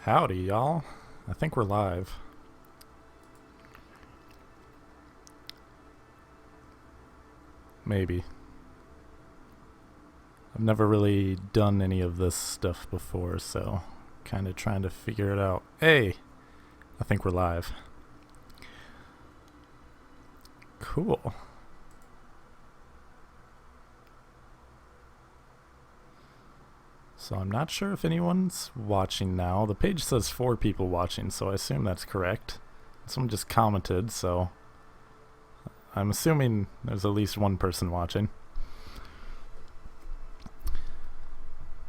Howdy, y'all. I think we're live. Maybe. I've never really done any of this stuff before, so kind of trying to figure it out. Hey! I think we're live. Cool. So I'm not sure if anyone's watching now. The page says 4 people watching, so I assume that's correct. Someone just commented, so I'm assuming there's at least one person watching.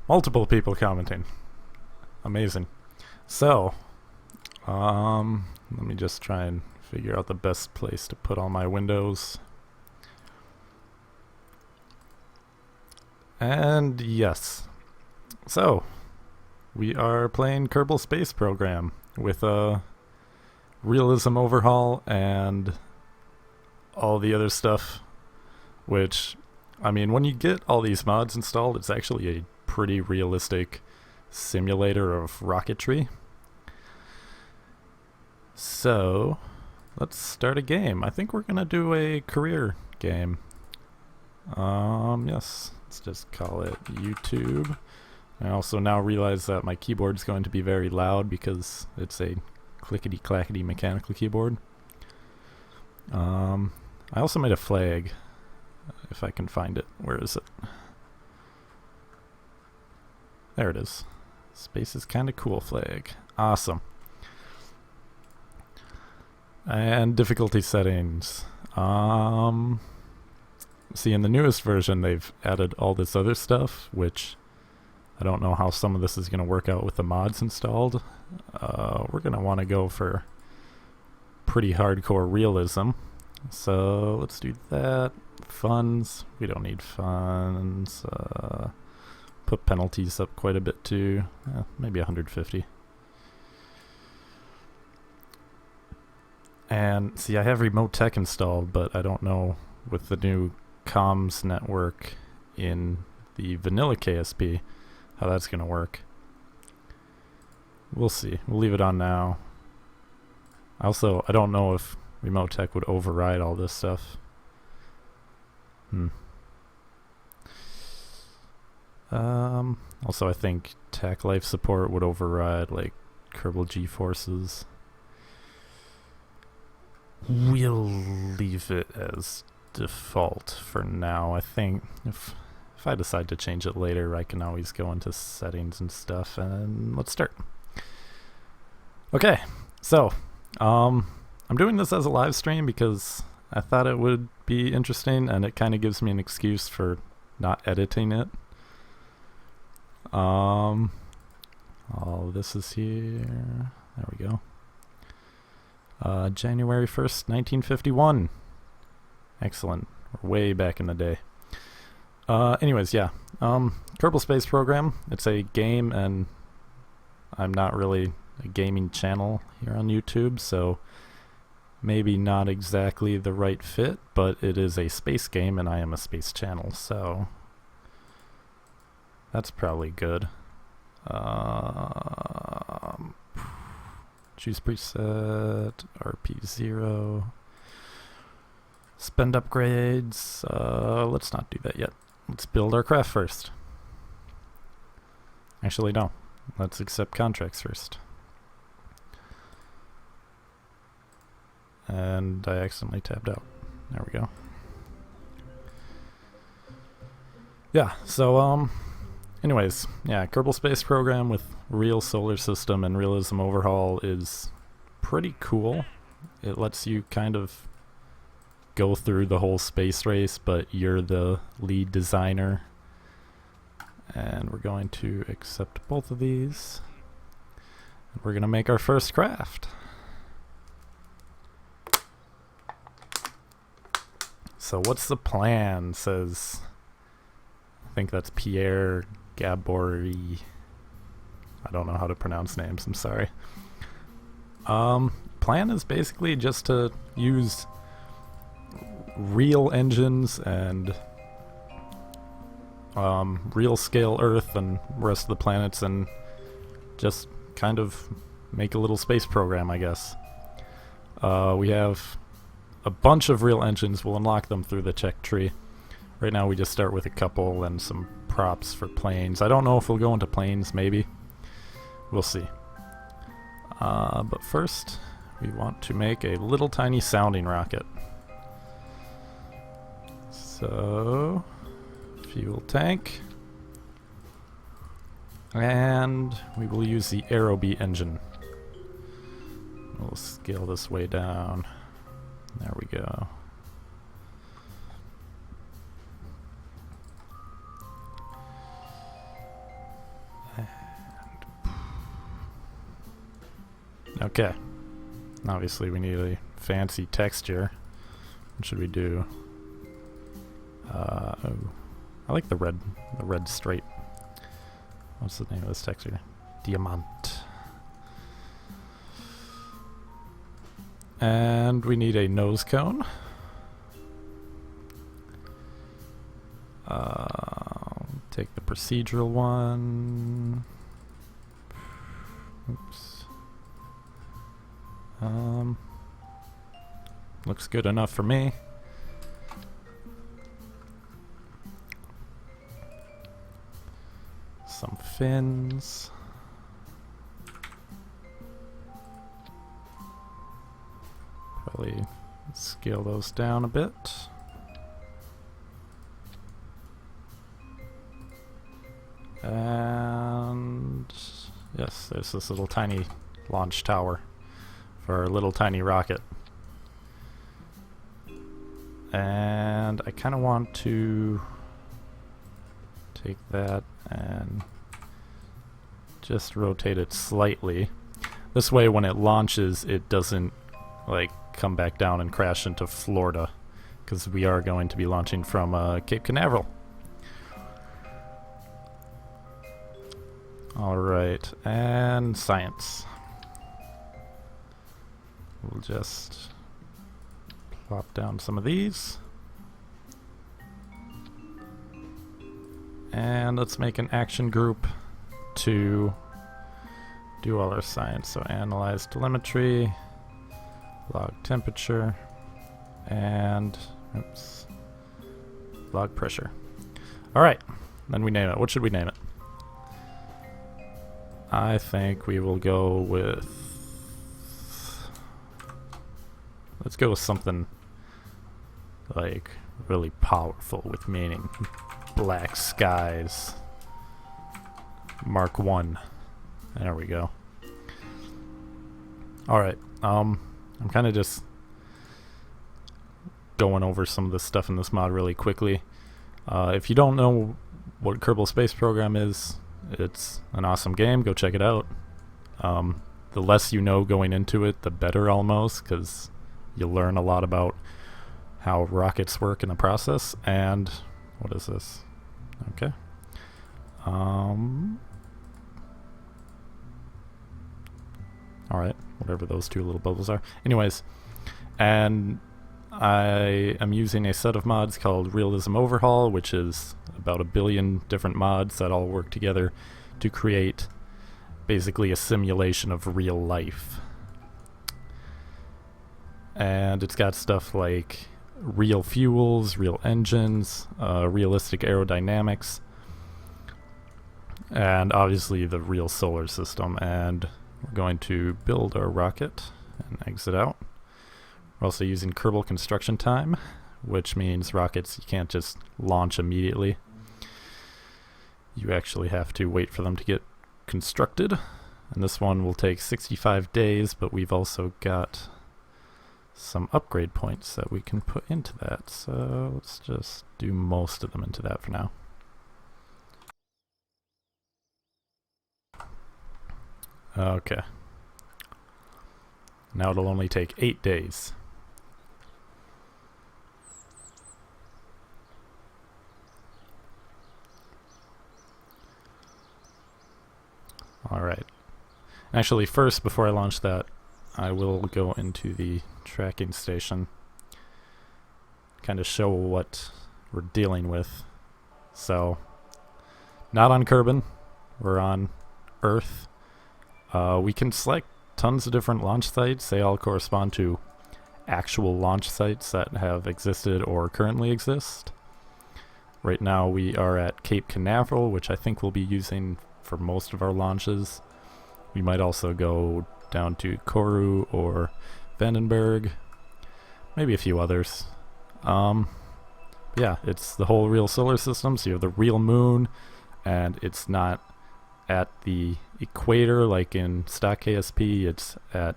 Multiple people commenting. Amazing. So, let me just try and figure out the best place to put all my windows. And yes. So, we are playing Kerbal Space Program with a Realism Overhaul and all the other stuff, which, I mean, when you get all these mods installed, it's actually a pretty realistic simulator of rocketry. So, let's start a game. I think we're gonna do a career game. Yes, let's just call it YouTube. I also now realize that my keyboard's going to be very loud because it's a clickety-clackety mechanical keyboard. I also made a flag, if I can find it. Where is it? There it is. Space is kinda cool flag. Awesome. And difficulty settings. See, in the newest version, they've added all this other stuff, which I don't know how some of this is going to work out with the mods installed. We're going to want to go for pretty hardcore realism. So let's do that. Funds. We don't need funds. Put penalties up quite a bit too. Maybe 150. And see, I have remote tech installed, but I don't know with the new comms network in the vanilla KSP how that's going to work. We'll see. We'll leave it on now. I don't know if remote tech would override all this stuff. Also, I think tech life support would override like Kerbal G-forces. We'll leave it as default for now. I think if I decide to change it later, I can always go into settings and stuff, and let's start. Okay, so I'm doing this as a live stream because I thought it would be interesting, and it kind of gives me an excuse for not editing it. All this is here. There we go. January 1st, 1951. Excellent. We're way back in the day. Anyways, yeah. Kerbal Space Program. It's a game, and I'm not really a gaming channel here on YouTube, so maybe not exactly the right fit, but it is a space game, and I am a space channel, so that's probably good. Choose preset, RP0. Spend upgrades. Let's not do that yet. Let's build our craft first. Actually, no. Let's accept contracts first. And I accidentally tabbed out. There we go. Yeah, so, anyways, yeah, Kerbal Space Program with real solar system and Realism Overhaul is pretty cool. It lets you kind of go through the whole space race, but you're the lead designer. And we're going to accept both of these. And we're going to make our first craft. So what's the plan? Says, I think that's Pierre Gabory. I don't know how to pronounce names, I'm sorry. Plan is basically just to use real engines and real scale Earth and rest of the planets and just kind of make a little space program, I guess. We have a bunch of real engines. We'll unlock them through the check tree. Right now we just start with a couple and some props for planes. I don't know if we'll go into planes, maybe. We'll see. But first, we want to make a little tiny sounding rocket. So, fuel tank. And we will use the Aerobee engine. We'll scale this way down. There we go. Okay. Obviously we need a fancy texture. What should we do? Oh, I like the red straight. What's the name of this texture? Diamant. And we need a nose cone. Take the procedural one. Oops. Looks good enough for me. Some fins. Probably scale those down a bit. And yes, there's this little tiny launch tower for our little tiny rocket. And I kind of want to take that and just rotate it slightly. This way when it launches it doesn't like come back down and crash into Florida, because we are going to be launching from Cape Canaveral. Alright, and science. We'll just plop down some of these. And let's make an action group to do all our science. So analyze telemetry, log temperature, and oops, log pressure. Alright, then we name it. What should we name it? I think we will go with... let's go with something like really powerful with meaning. Black skies. Mark 1. There we go. Alright, I'm kind of just going over some of the stuff in this mod really quickly. If you don't know what Kerbal Space Program is, it's an awesome game. Go check it out. The less you know going into it, the better almost, because you'll learn a lot about how rockets work in the process. And what is this? Okay. Alright, whatever those two little bubbles are. Anyways, and I am using a set of mods called Realism Overhaul, which is about 1 billion different mods that all work together to create basically a simulation of real life. And it's got stuff like real fuels, real engines, realistic aerodynamics, and obviously the real solar system. And we're going to build our rocket and exit out. We're also using Kerbal construction time, which means rockets you can't just launch immediately. You actually have to wait for them to get constructed. And this one will take 65 days, but we've also got some upgrade points that we can put into that. So let's just do most of them into that for now. Okay. Now it'll only take 8 days. Alright. Actually, first, before I launch that, I will go into the tracking station, kind of show what we're dealing with. So, not on Kerbin, we're on Earth. We can select tons of different launch sites. They all correspond to actual launch sites that have existed or currently exist. Right now we are at Cape Canaveral, which I think we'll be using for most of our launches. We might also go down to Kourou or Vandenberg, maybe a few others. Yeah, it's the whole real solar system, so you have the real moon, and it's not at the equator like in stock KSP, it's at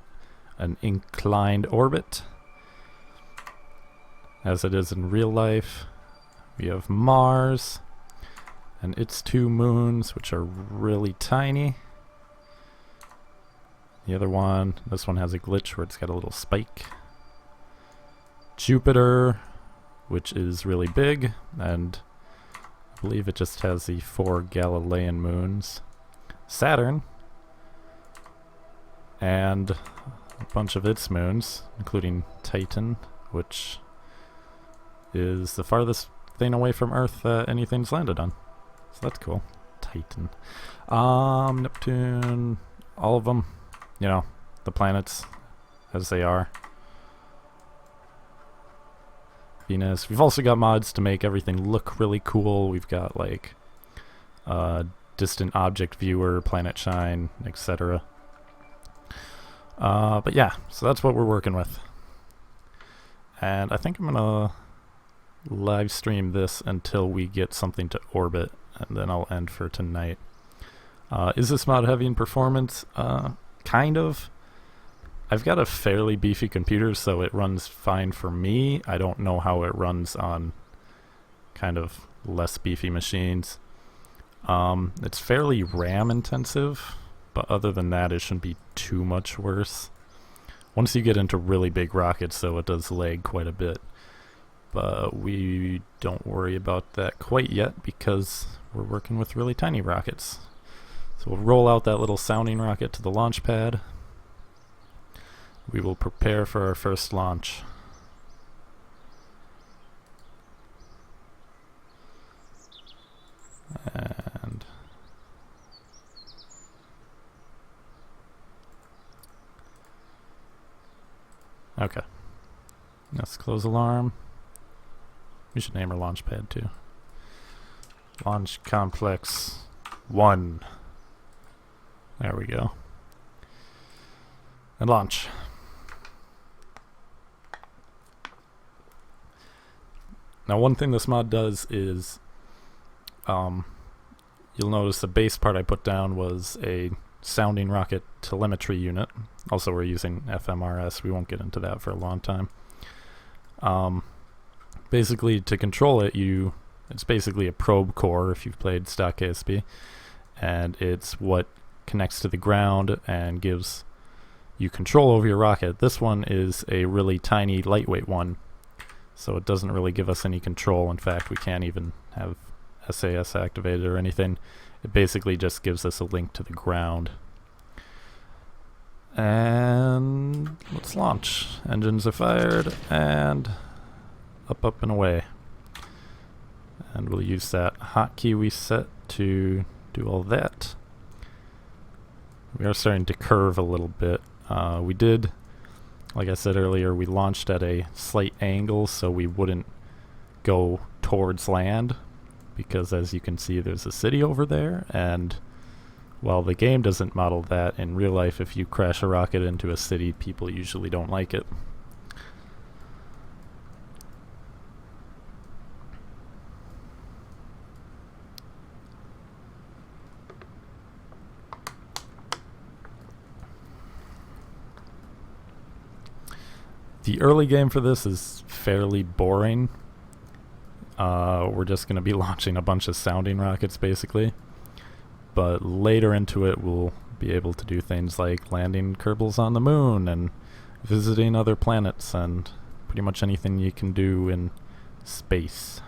an inclined orbit, as it is in real life. We have Mars, and its 2 moons, which are really tiny. The other one, this one has a glitch where it's got a little spike. Jupiter, which is really big, and I believe it just has the 4 Galilean moons. Saturn, and a bunch of its moons, including Titan, which is the farthest thing away from Earth that anything's landed on. So that's cool. Titan. Neptune, all of them, you know, the planets as they are. Venus. We've also got mods to make everything look really cool. We've got like distant object viewer, planet shine, etc. But yeah, so that's what we're working with. And I think I'm gonna live stream this until we get something to orbit, and then I'll end for tonight. Is this mod heavy in performance? Kind of. I've got a fairly beefy computer, so it runs fine for me. I don't know how it runs on kind of less beefy machines. It's fairly RAM intensive, but other than that it shouldn't be too much worse. Once you get into really big rockets, though, it does lag quite a bit. But we don't worry about that quite yet because we're working with really tiny rockets. So we'll roll out that little sounding rocket to the launch pad. We will prepare for our first launch. And okay. Let's close alarm. We should name our launch pad too. Launch Complex 1. There we go. And launch. Now one thing this mod does is you'll notice the base part I put down was a sounding rocket telemetry unit. Also we're using FMRS. We won't get into that for a long time. Basically to control it, it's basically a probe core if you've played stock KSP, and it's what connects to the ground and gives you control over your rocket. This one is a really tiny lightweight one, so it doesn't really give us any control. In fact, we can't even have SAS activated or anything. It basically just gives us a link to the ground. And let's launch. Engines are fired, and up and away. And we'll use that hotkey we set to do all that. We are starting to curve a little bit. We did, like I said earlier, we launched at a slight angle so we wouldn't go towards land, because as you can see there's a city over there, and while the game doesn't model that, in real life if you crash a rocket into a city, people usually don't like it. The early game for this is fairly boring. We're just going to be launching a bunch of sounding rockets basically. But later into it we'll be able to do things like landing Kerbals on the moon and visiting other planets and pretty much anything you can do in space.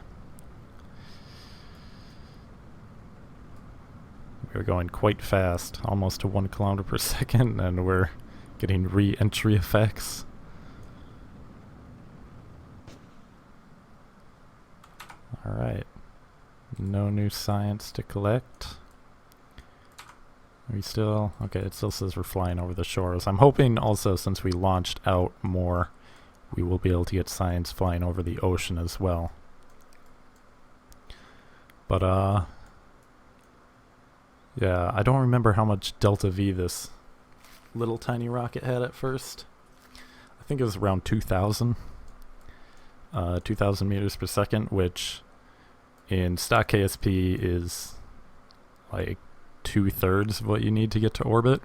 We're going quite fast, almost to 1 kilometer per second, and we're getting re-entry effects. Alright, no new science to collect. Are we still... Okay, it still says we're flying over the shores. I'm hoping also, since we launched out more, we will be able to get science flying over the ocean as well. But, yeah, I don't remember how much delta V this little tiny rocket had at first. I think it was around 2,000. 2,000 meters per second, which in stock KSP is like 2/3 of what you need to get to orbit.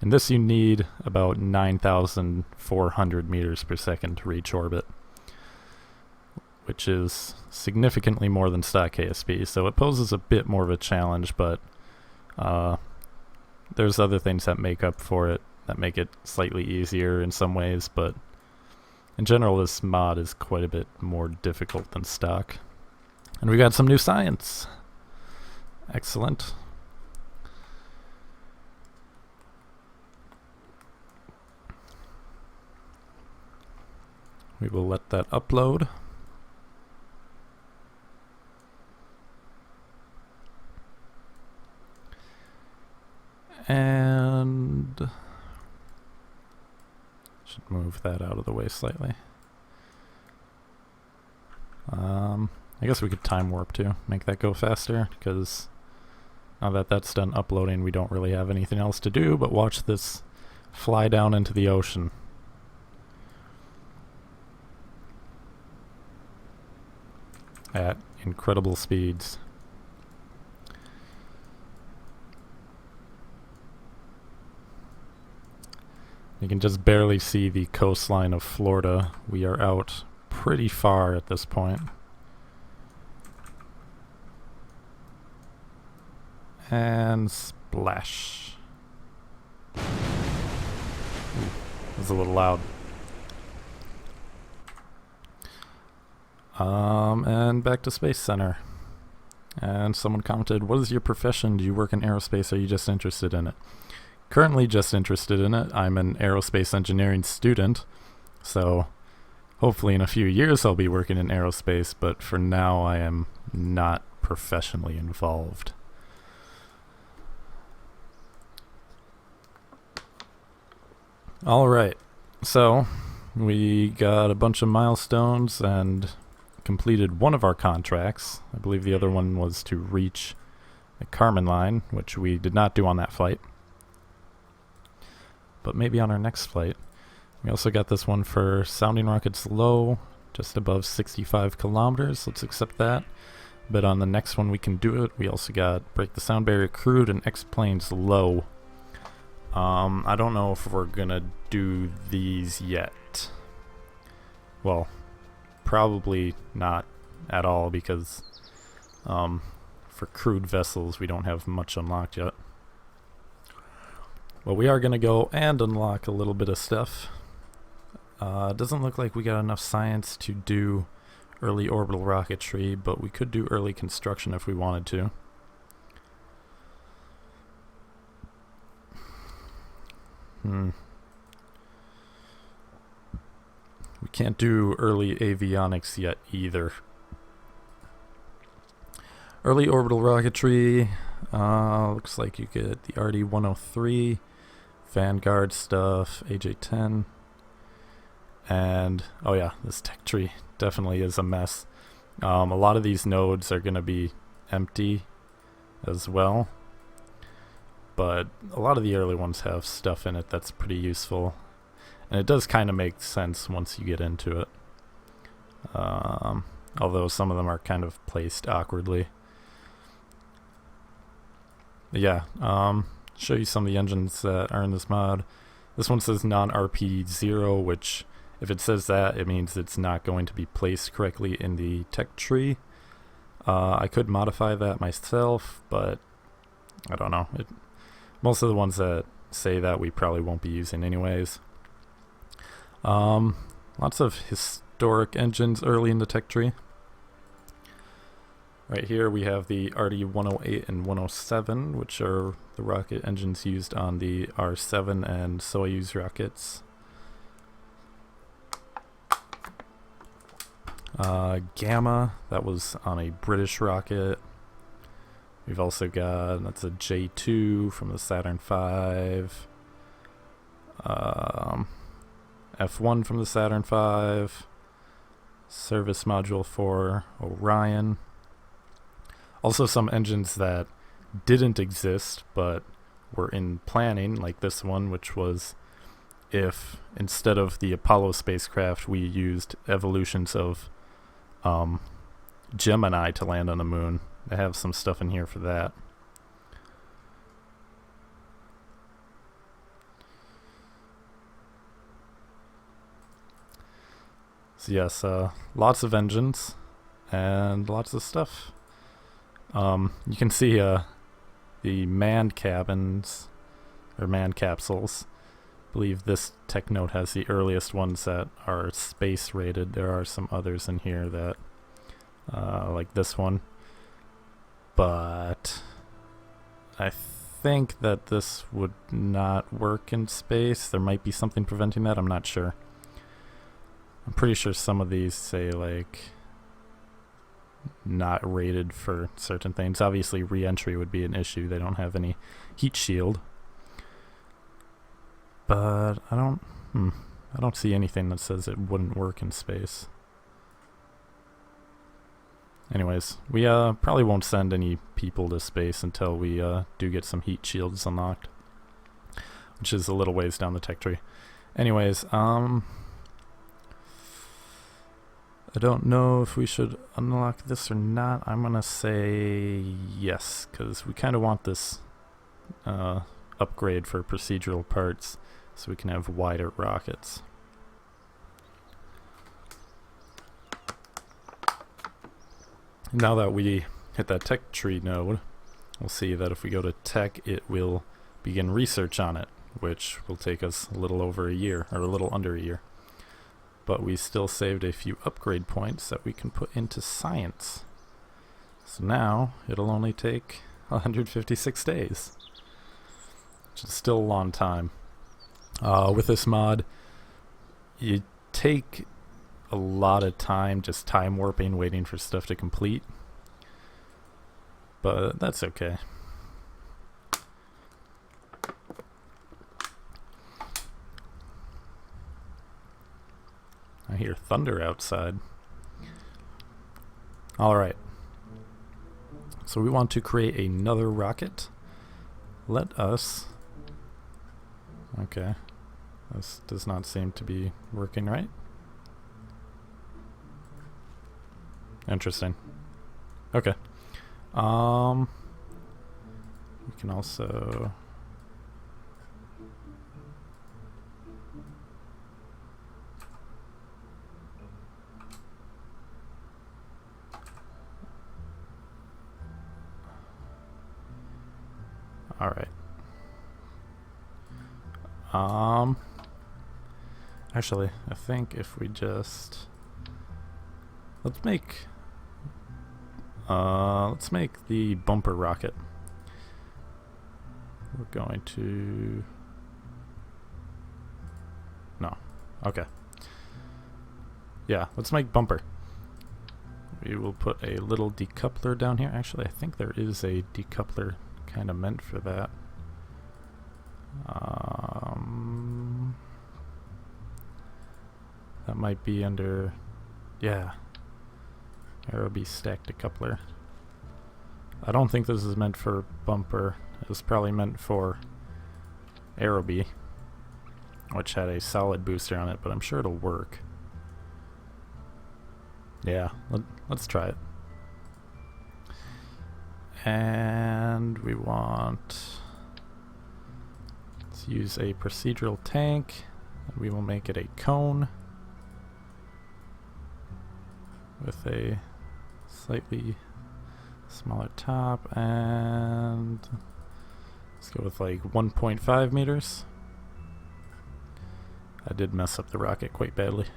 In this you need about 9,400 meters per second to reach orbit, which is significantly more than stock KSP, so it poses a bit more of a challenge, but there's other things that make up for it, that make it slightly easier in some ways, but in general this mod is quite a bit more difficult than stock. And we got some new science. Excellent. We will let that upload. And should move that out of the way slightly. I guess we could time warp too, make that go faster, because now that that's done uploading, we don't really have anything else to do but watch this fly down into the ocean. At incredible speeds. You can just barely see the coastline of Florida. We are out pretty far at this point. And splash. Ooh, that was a little loud. And back to Space Center. And someone commented, "What is your profession? Do you work in aerospace? Or are you just interested in it?" Currently just interested in it. I'm an aerospace engineering student, so hopefully in a few years I'll be working in aerospace, but for now I am not professionally involved. Alright, so we got a bunch of milestones and completed one of our contracts. I believe the other one was to reach the Kármán line, which we did not do on that flight, but maybe on our next flight. We also got this one for sounding rockets low, just above 65 kilometers. Let's accept that. But on the next one we can do it. We also got break the sound barrier crewed and X-planes low. I don't know if we're gonna do these yet. Well, probably not at all, because for crewed vessels we don't have much unlocked yet. Well, we are gonna go and unlock a little bit of stuff. Doesn't look like we got enough science to do early orbital rocketry, but we could do early construction if we wanted to. We can't do early avionics yet either. Early orbital rocketry, looks like you get the RD-103, Vanguard stuff, AJ-10, and oh yeah, this tech tree definitely is a mess. A lot of these nodes are going to be empty as well, but a lot of the early ones have stuff in it that's pretty useful, and it does kind of make sense once you get into it, although some of them are kind of placed awkwardly. But yeah, show you some of the engines that are in this mod. This one says non-RP0, which if it says that, it means it's not going to be placed correctly in the tech tree. I could modify that myself, but I don't know. Most of the ones that say that we probably won't be using anyways. Lots of historic engines early in the tech tree. Right here we have the RD-108 and 107, which are the rocket engines used on the R-7 and Soyuz rockets. Gamma, that was on a British rocket. We've also got, that's a J2 from the Saturn V. F1 from the Saturn V. Service module for Orion. Also some engines that didn't exist but were in planning, like this one, which was if instead of the Apollo spacecraft we used evolutions of Gemini to land on the moon. They have some stuff in here for that. So yes, lots of engines and lots of stuff. You can see the manned cabins or manned capsules. I believe this tech note has the earliest ones that are space rated. There are some others in here that like this one, but I think that this would not work in space. There might be something preventing that, I'm not sure. I'm pretty sure some of these say like not rated for certain things. Obviously re-entry would be an issue. They don't have any heat shield, but I don't see anything that says it wouldn't work in space. Anyways, we probably won't send any people to space until we do get some heat shields unlocked, which is a little ways down the tech tree. Anyways, I don't know if we should unlock this or not. I'm gonna say yes, because we kind of want this upgrade for procedural parts so we can have wider rockets. Now that we hit that tech tree node, we'll see that if we go to tech, it will begin research on it, which will take us a little over a year, or a little under a year. But we still saved a few upgrade points that we can put into science. So now it'll only take 156 days, which is still a long time. With this mod, you take a lot of time just time warping, waiting for stuff to complete, but that's okay. I hear thunder outside. Alright. So we want to create another rocket. Let us... Okay. This does not seem to be working right. Interesting. Okay. We can also... Alright. Actually, I think if we just... Let's make the bumper rocket. We're going to... No. Okay. Yeah, let's make bumper. We will put a little decoupler down here. Actually, I think there is a decoupler kind of meant for that. That might be under... Yeah. Aerobee stack decoupler. I don't think this is meant for bumper. It was probably meant for Aerobee, which had a solid booster on it, but I'm sure it'll work. Yeah, let's try it. And we want... Let's use a procedural tank. We will make it a cone with a slightly smaller top, and let's go with like 1.5 meters. I did mess up the rocket quite badly.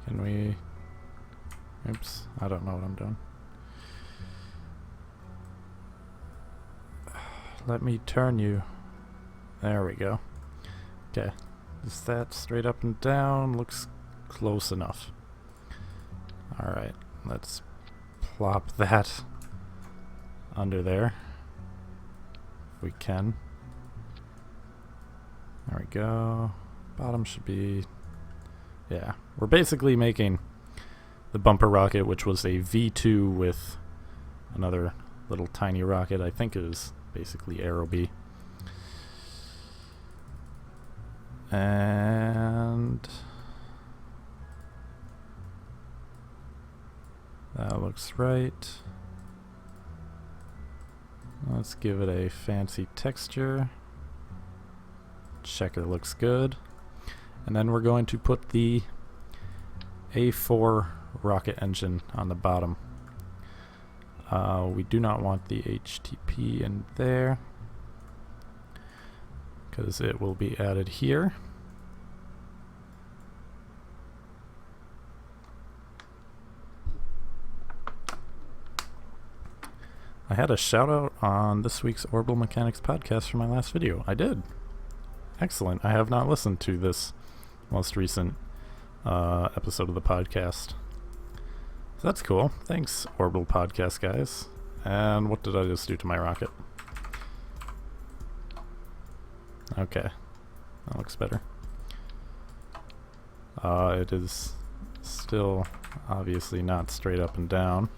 Can we... Oops, I don't know what I'm doing. Let me turn you. There we go. Okay. Is that straight up and down? Looks close enough. Alright, let's plop that under there. If we can. There we go. Bottom should be... Yeah. We're basically making the bumper rocket, which was a V2 with another little tiny rocket. I think it is basically Aerobee. And that looks right. Let's give it a fancy texture. Checker looks good. And then we're going to put the A4 rocket engine on the bottom. We do not want the HTP in there because it will be added here. I had a shout out on this week's Orbital Mechanics podcast for my last video. I did. Excellent. I have not listened to this most recent episode of the podcast. So that's cool. Thanks, Orbital Podcast guys. And what did I just do to my rocket? Okay. That looks better. It is still obviously not straight up and down.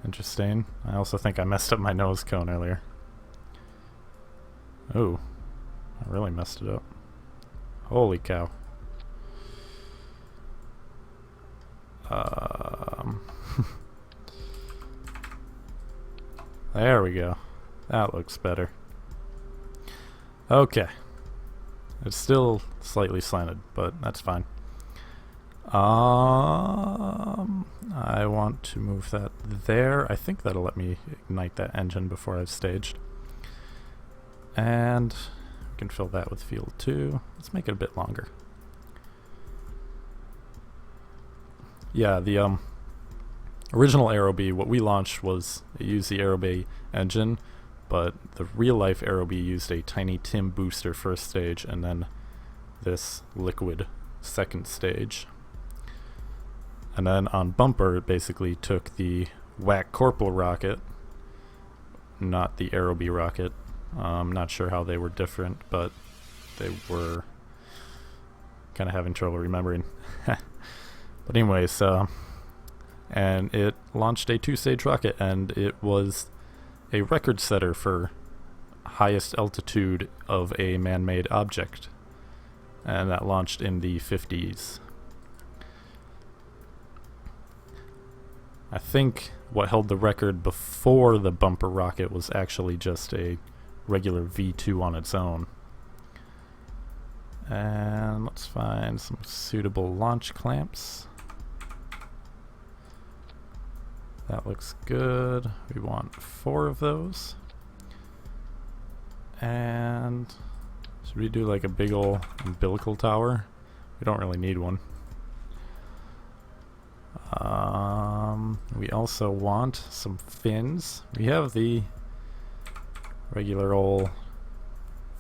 Interesting. I also think I messed up my nose cone earlier. Oh, I really messed it up. Holy cow. There we go. That looks better. Okay. It's still slightly slanted, but that's fine. I want to move that there. I think that'll let me ignite that engine before I've staged. And we can fill that with fuel too. Let's make it a bit longer. Yeah, the original Aerobee, what we launched was it used the Aerobee engine, but the real life Aerobee used a tiny TIM booster first stage and then this liquid second stage. And then on bumper, it basically took the WAC Corporal rocket, not the Aerobee rocket. I'm not sure how they were different, but they were kind of having trouble remembering. But anyways, and it launched a 2-stage rocket, and it was a record setter for highest altitude of a man-made object. And that launched in the 50s. I think what held the record before the bumper rocket was actually just a regular V2 on its own. And let's find some suitable launch clamps. That looks good. We want 4 of those. And should we do like a big ol' umbilical tower? We don't really need one. We also want some fins. We have the regular old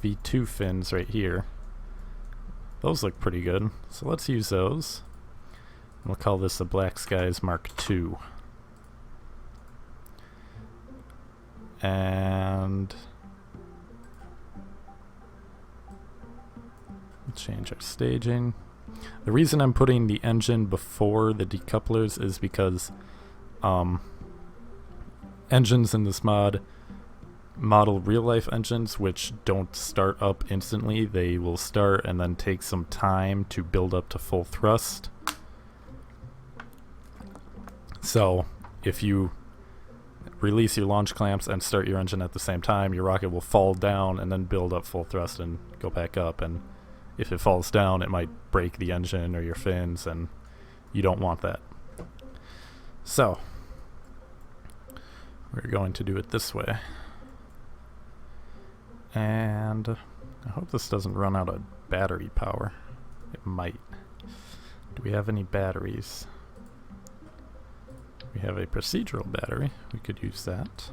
V2 fins right here. Those look pretty good, so let's use those. We'll call this the Black Skies Mark II. And we'll change our staging. The reason I'm putting the engine before the decouplers is because engines in this mod model real-life engines which don't start up instantly. They will start and then take some time to build up to full thrust. So if you release your launch clamps and start your engine at the same time, your rocket will fall down and then build up full thrust and go back up, and if it falls down it might break the engine or your fins, and you don't want that. So we're going to do it this way. And I hope this doesn't run out of battery power. It might. Do we have any batteries? We have a procedural battery. We could use that.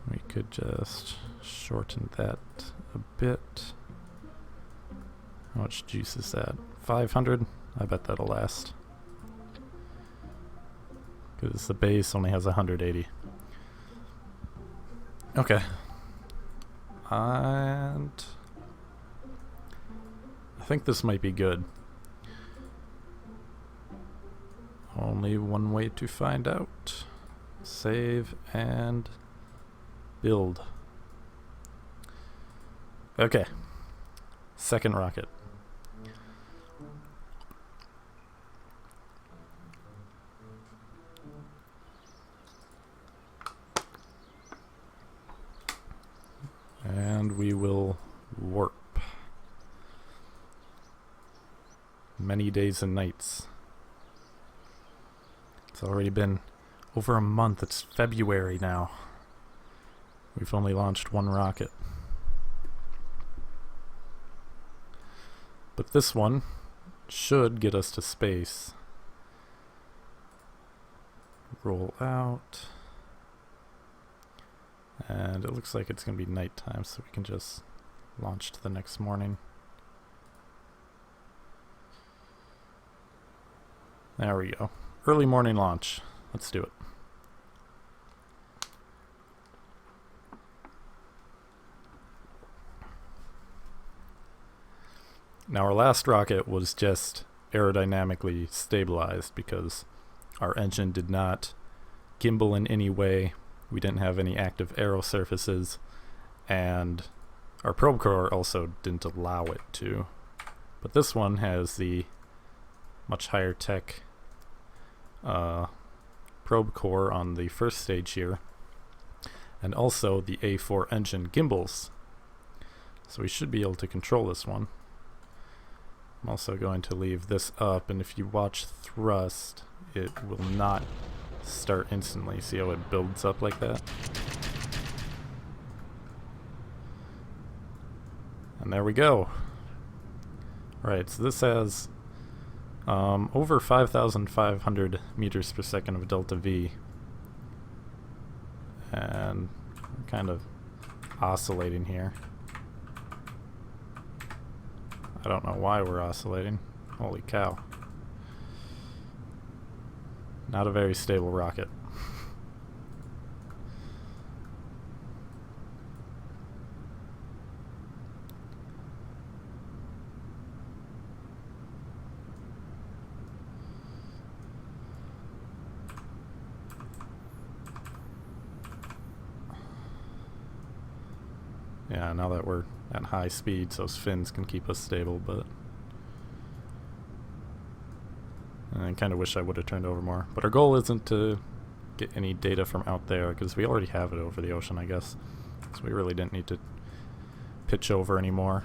We could just shorten that a bit. How much juice is that? 500? I bet that'll last. Because the base only has 180. Okay. And I think this might be good. Only one way to find out. Save and build. Okay. Second rocket. And we will warp. Many days and nights. It's already been over a month. It's February now. We've only launched one rocket. But this one should get us to space. Roll out. And it looks like it's going to be nighttime, so we can just launch to the next morning. There we go. Early morning launch. Let's do it. Now our last rocket was just aerodynamically stabilized because our engine did not gimbal in any way. We didn't have any active aero surfaces, and our probe core also didn't allow it to. But this one has the much higher tech probe core on the first stage here, and also the A4 engine gimbals. So we should be able to control this one. I'm also going to leave this up, and if you watch thrust, it will not start instantly. See how it builds up like that? And there we go. Right, so this has over 5,500 meters per second of delta V. And I'm kind of oscillating here. I don't know why we're oscillating. Holy cow. Not a very stable rocket. Yeah, now that we're at high speeds, those fins can keep us stable, but I kind of wish I would have turned over more. But our goal isn't to get any data from out there, because we already have it over the ocean, I guess. So we really didn't need to pitch over anymore.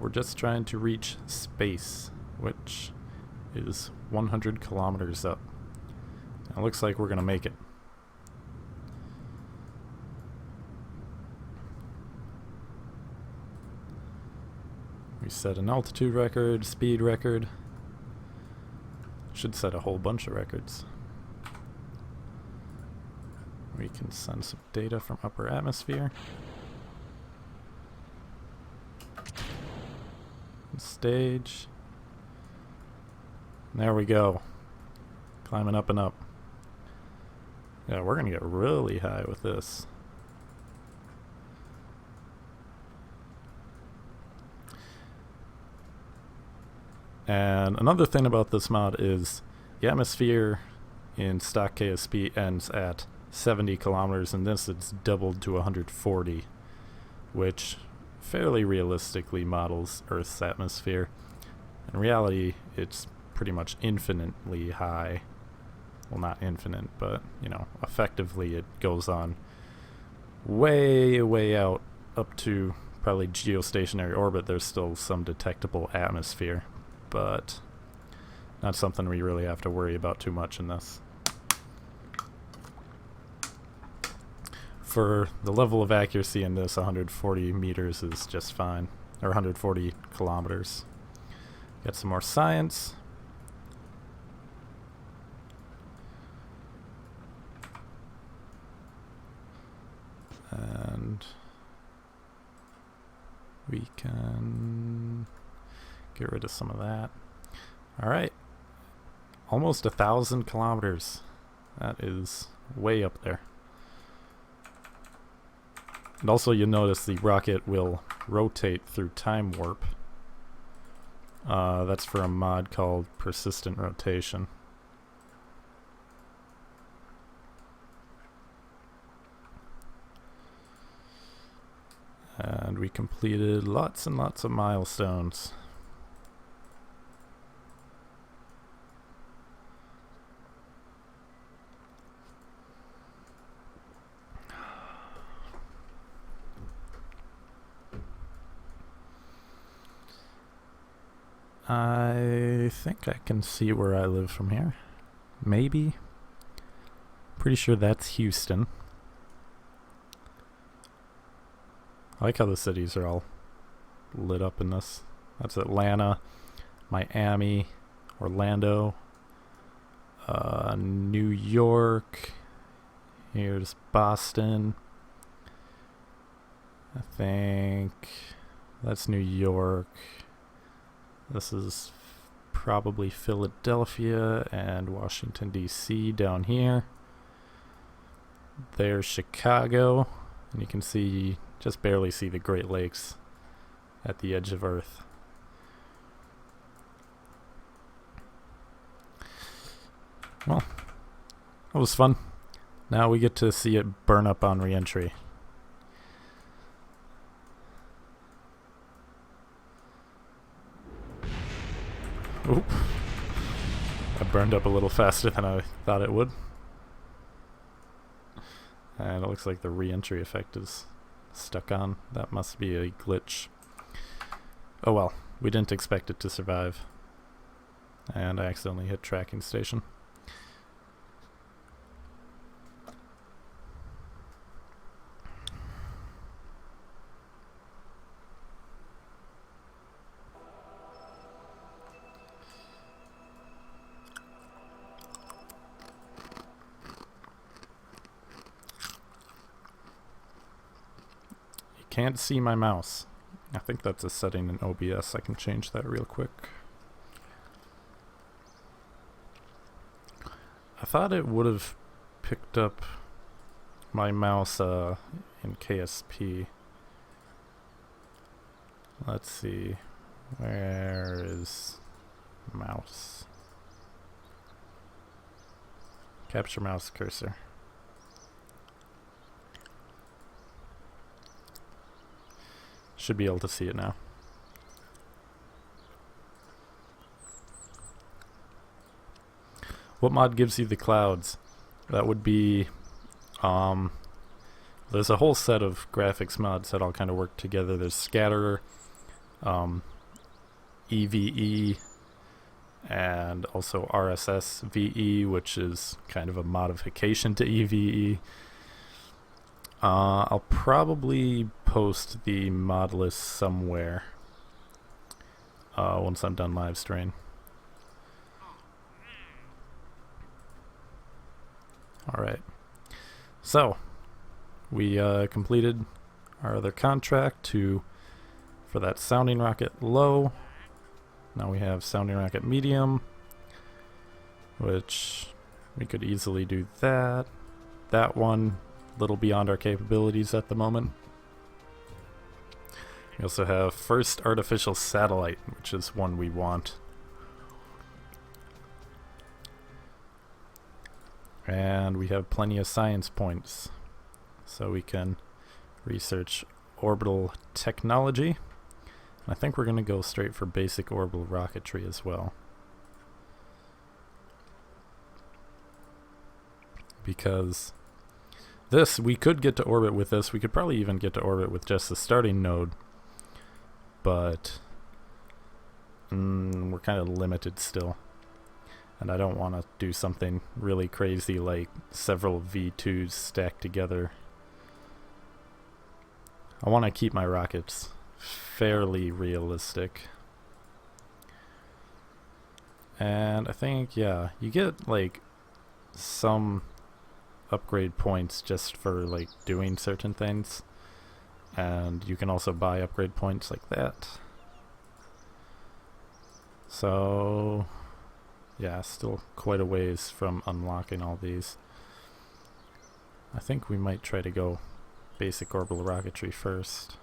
We're just trying to reach space, which is 100 kilometers up. It looks like we're going to make it. We set an altitude record, speed record. Should set a whole bunch of records. We can send some data from upper atmosphere. Stage. There we go. Climbing up and up. Yeah, we're gonna get really high with this. And another thing about this mod is the atmosphere in stock KSP ends at 70 kilometers, and this it's doubled to 140, which fairly realistically models Earth's atmosphere. In reality, it's pretty much infinitely high. Well, not infinite, but, you know, effectively it goes on way, way out up to probably geostationary orbit. There's still some detectable atmosphere, but not something we really have to worry about too much in this. For the level of accuracy in this, 140 meters is just fine, or 140 kilometers. Get some more science. And we can get rid of some of that. Alright. Almost 1,000 kilometers. That is way up there. And also you'll notice the rocket will rotate through time warp. That's for a mod called persistent rotation. And we completed lots and lots of milestones. I think I can see where I live from here. Maybe. Pretty sure that's Houston. I like how the cities are all lit up in this. That's Atlanta, Miami, Orlando, New York. Here's Boston. I think that's New York. This is probably Philadelphia and Washington, D.C. down here. There's Chicago. And you can see, just barely see the Great Lakes at the edge of Earth. Well, that was fun. Now we get to see it burn up on re-entry. Oop. That burned up a little faster than I thought it would. And it looks like the re-entry effect is stuck on. That must be a glitch. Oh well, we didn't expect it to survive. And I accidentally hit tracking station. Can't see my mouse. I think that's a setting in OBS. I can change that real quick. I thought it would have picked up my mouse in KSP. Let's see. Where is mouse? Capture mouse cursor. Should be able to see it now. What mod gives you the clouds? That would be there's a whole set of graphics mods that all kind of work together. There's Scatterer, EVE, and also RSSVE, which is kind of a modification to EVE. I'll probably post the mod list somewhere once I'm done live stream. Alright, so we completed our other contract for that sounding rocket low. Now we have sounding rocket medium, which we could easily do that. That one, little beyond our capabilities at the moment. We also have first artificial satellite, which is one we want. And we have plenty of science points, so we can research orbital technology. And I think we're going to go straight for basic orbital rocketry as well. Because this, we could get to orbit with this. We could probably even get to orbit with just the starting node. But we're kind of limited still. And I don't want to do something really crazy like several V2s stacked together. I want to keep my rockets fairly realistic. And I think, yeah, you get like some upgrade points just for like doing certain things, and you can also buy upgrade points like that. So yeah, still quite a ways from unlocking all these. I think we might try to go basic orbital rocketry first.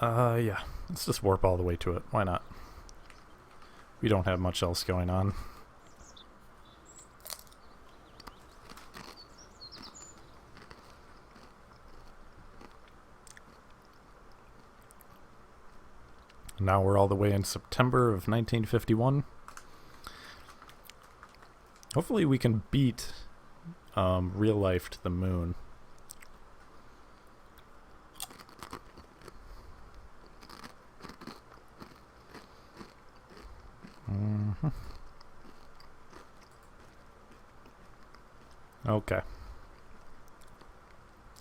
Yeah, let's just warp all the way to it. Why not? We don't have much else going on. Now we're all the way in September of 1951. Hopefully we can beat real life to the moon. Okay.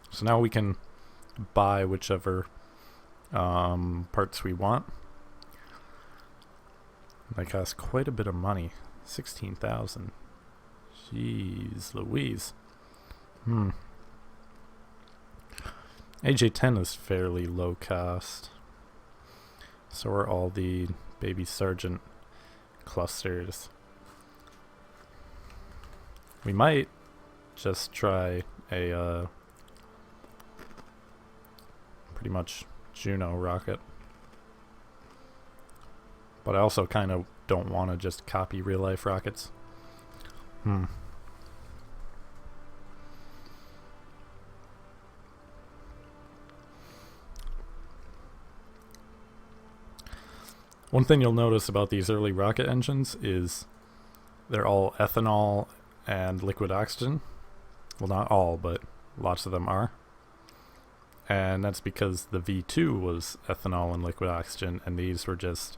So now we can buy whichever parts we want. They cost quite a bit of money. 16,000. Jeez Louise. AJ-10 is fairly low cost. So are all the Baby Sergeant clusters. We might just try a pretty much Juno rocket. But I also kind of don't want to just copy real life rockets. One thing you'll notice about these early rocket engines is they're all ethanol and liquid oxygen. Well, not all, but lots of them are. And that's because the V2 was ethanol and liquid oxygen, and these were just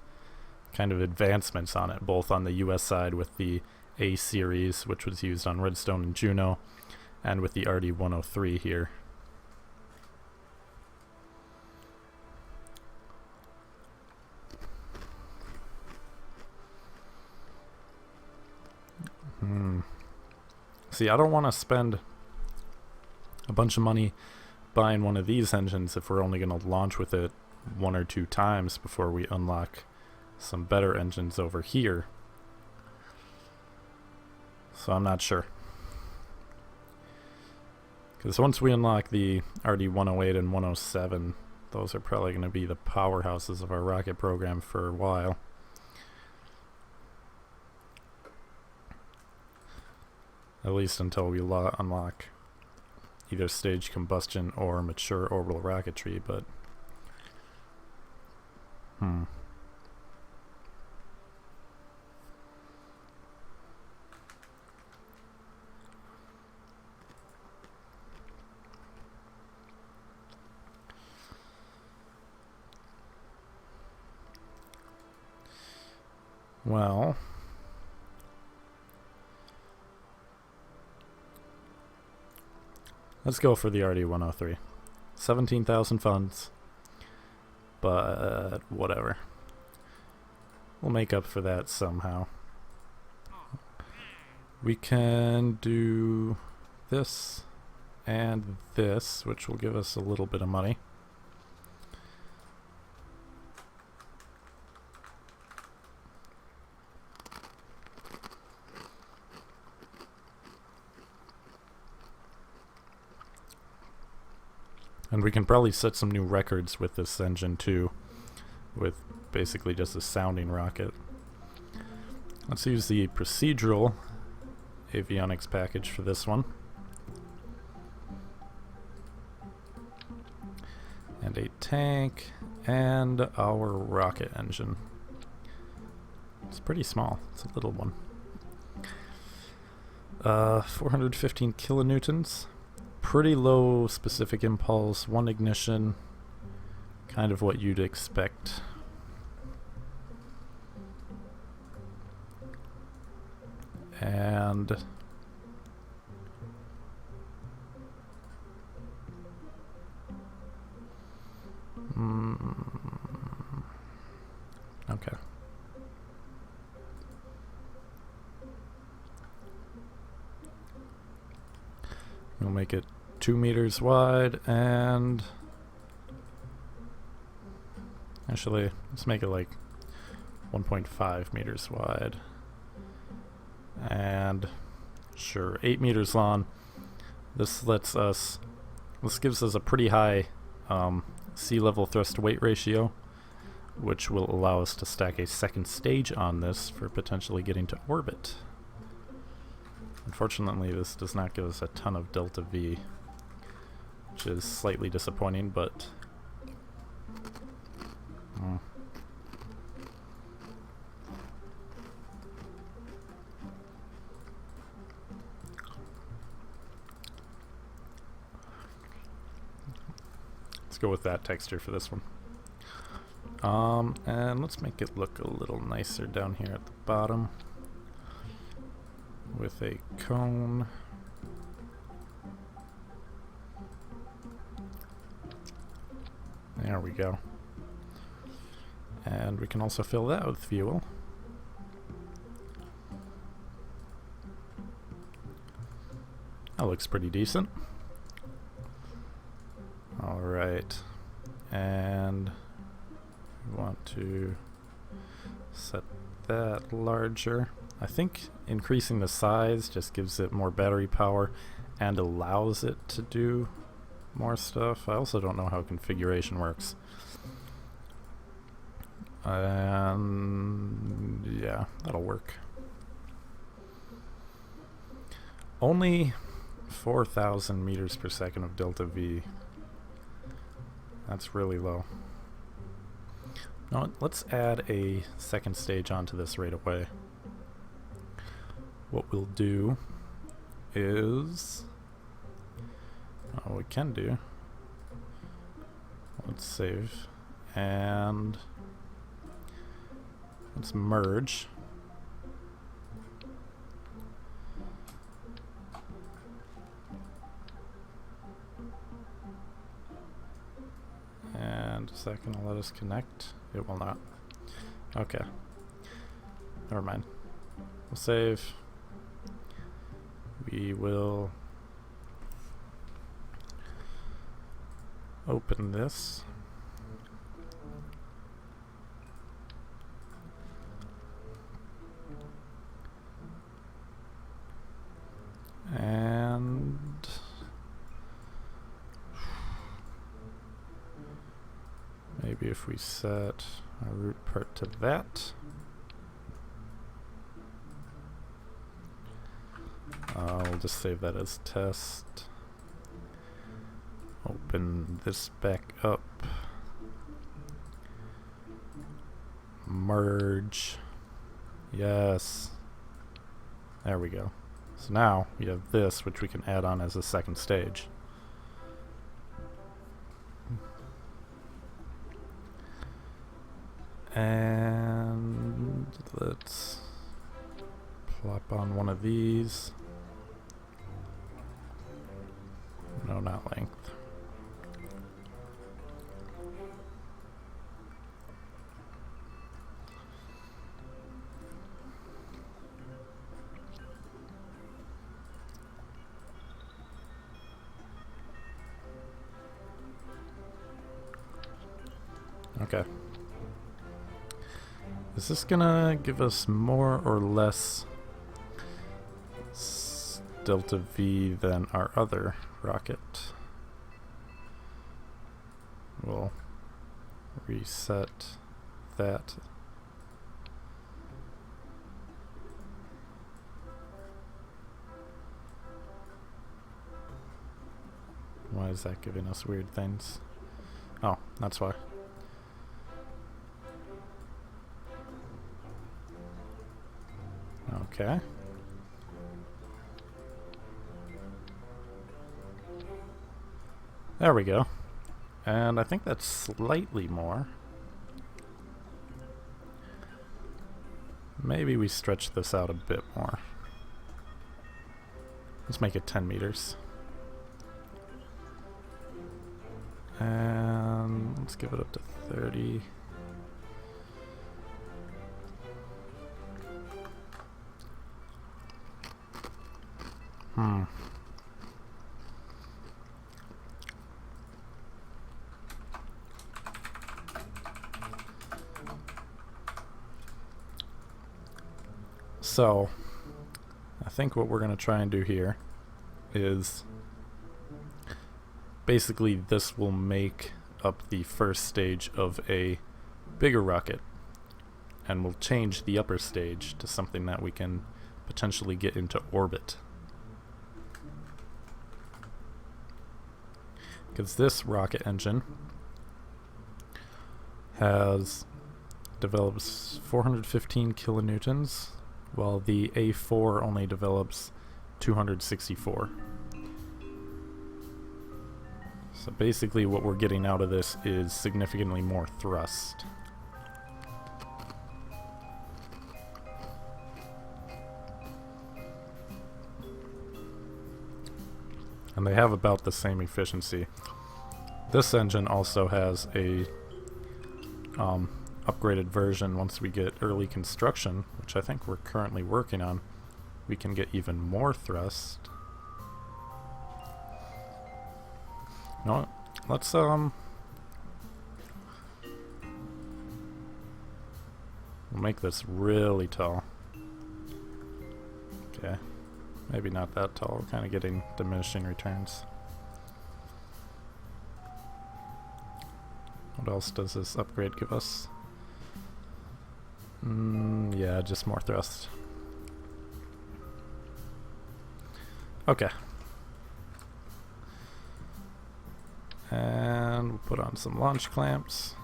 kind of advancements on it, both on the US side with the A series, which was used on Redstone and Juno, and with the RD-103 here. See, I don't want to spend a bunch of money buying one of these engines if we're only going to launch with it 1 or 2 times before we unlock some better engines over here. So I'm not sure. Because once we unlock the RD-108 and 107, those are probably going to be the powerhouses of our rocket program for a while. At least until we unlock either stage combustion or mature orbital rocketry, but well, let's go for the RD-103. 17,000 funds, but whatever. We'll make up for that somehow. We can do this and this, which will give us a little bit of money. And we can probably set some new records with this engine too, with basically just a sounding rocket. Let's use the procedural avionics package for this one. And a tank and our rocket engine. It's pretty small, it's a little one. 415 kilonewtons. Pretty low specific impulse, 1 ignition, kind of what you'd expect. And okay. 2 meters wide, and actually, let's make it like 1.5 meters wide. And sure, 8 meters long. This gives us a pretty high sea level thrust to weight ratio, which will allow us to stack a second stage on this for potentially getting to orbit. Unfortunately, this does not give us a ton of delta V, which is slightly disappointing, but let's go with that texture for this one. And let's make it look a little nicer down here at the bottom with a cone. There we go. And we can also fill that with fuel. That looks pretty decent. Alright. And we want to set that larger. I think increasing the size just gives it more battery power and allows it to do more stuff. I also don't know how configuration works. And yeah, that'll work. Only 4,000 meters per second of delta V. That's really low. Now let's add a second stage onto this right away. What we'll do is, we can do, let's save and let's merge. And is that going to let us connect? It will not. Okay. Never mind. We'll save. We will open this. And maybe if we set our root part to that. We'll just save that as test. Open this back up. Merge. Yes. There we go. So now we have this, which we can add on as a second stage. And let's plop on one of these. No, not length. Okay. Is this gonna give us more or less delta V than our other rocket? We'll reset that. Why is that giving us weird things? Oh, that's why. Okay. There we go. And I think that's slightly more. Maybe we stretch this out a bit more. Let's make it 10 meters. And let's give it up to 30. So, I think what we're going to try and do here is basically this will make up the first stage of a bigger rocket, and we'll change the upper stage to something that we can potentially get into orbit. Because this rocket engine develops 415 kilonewtons, while the A4 only develops 264. So basically what we're getting out of this is significantly more thrust. And they have about the same efficiency. This engine also has a upgraded version. Once we get early construction, which I think we're currently working on, we can get even more thrust. No, let's we'll make this really tall. Okay, maybe not that tall. We're kind of getting diminishing returns. What else does this upgrade give us? Yeah, just more thrust. Okay. And we'll put on some launch clamps.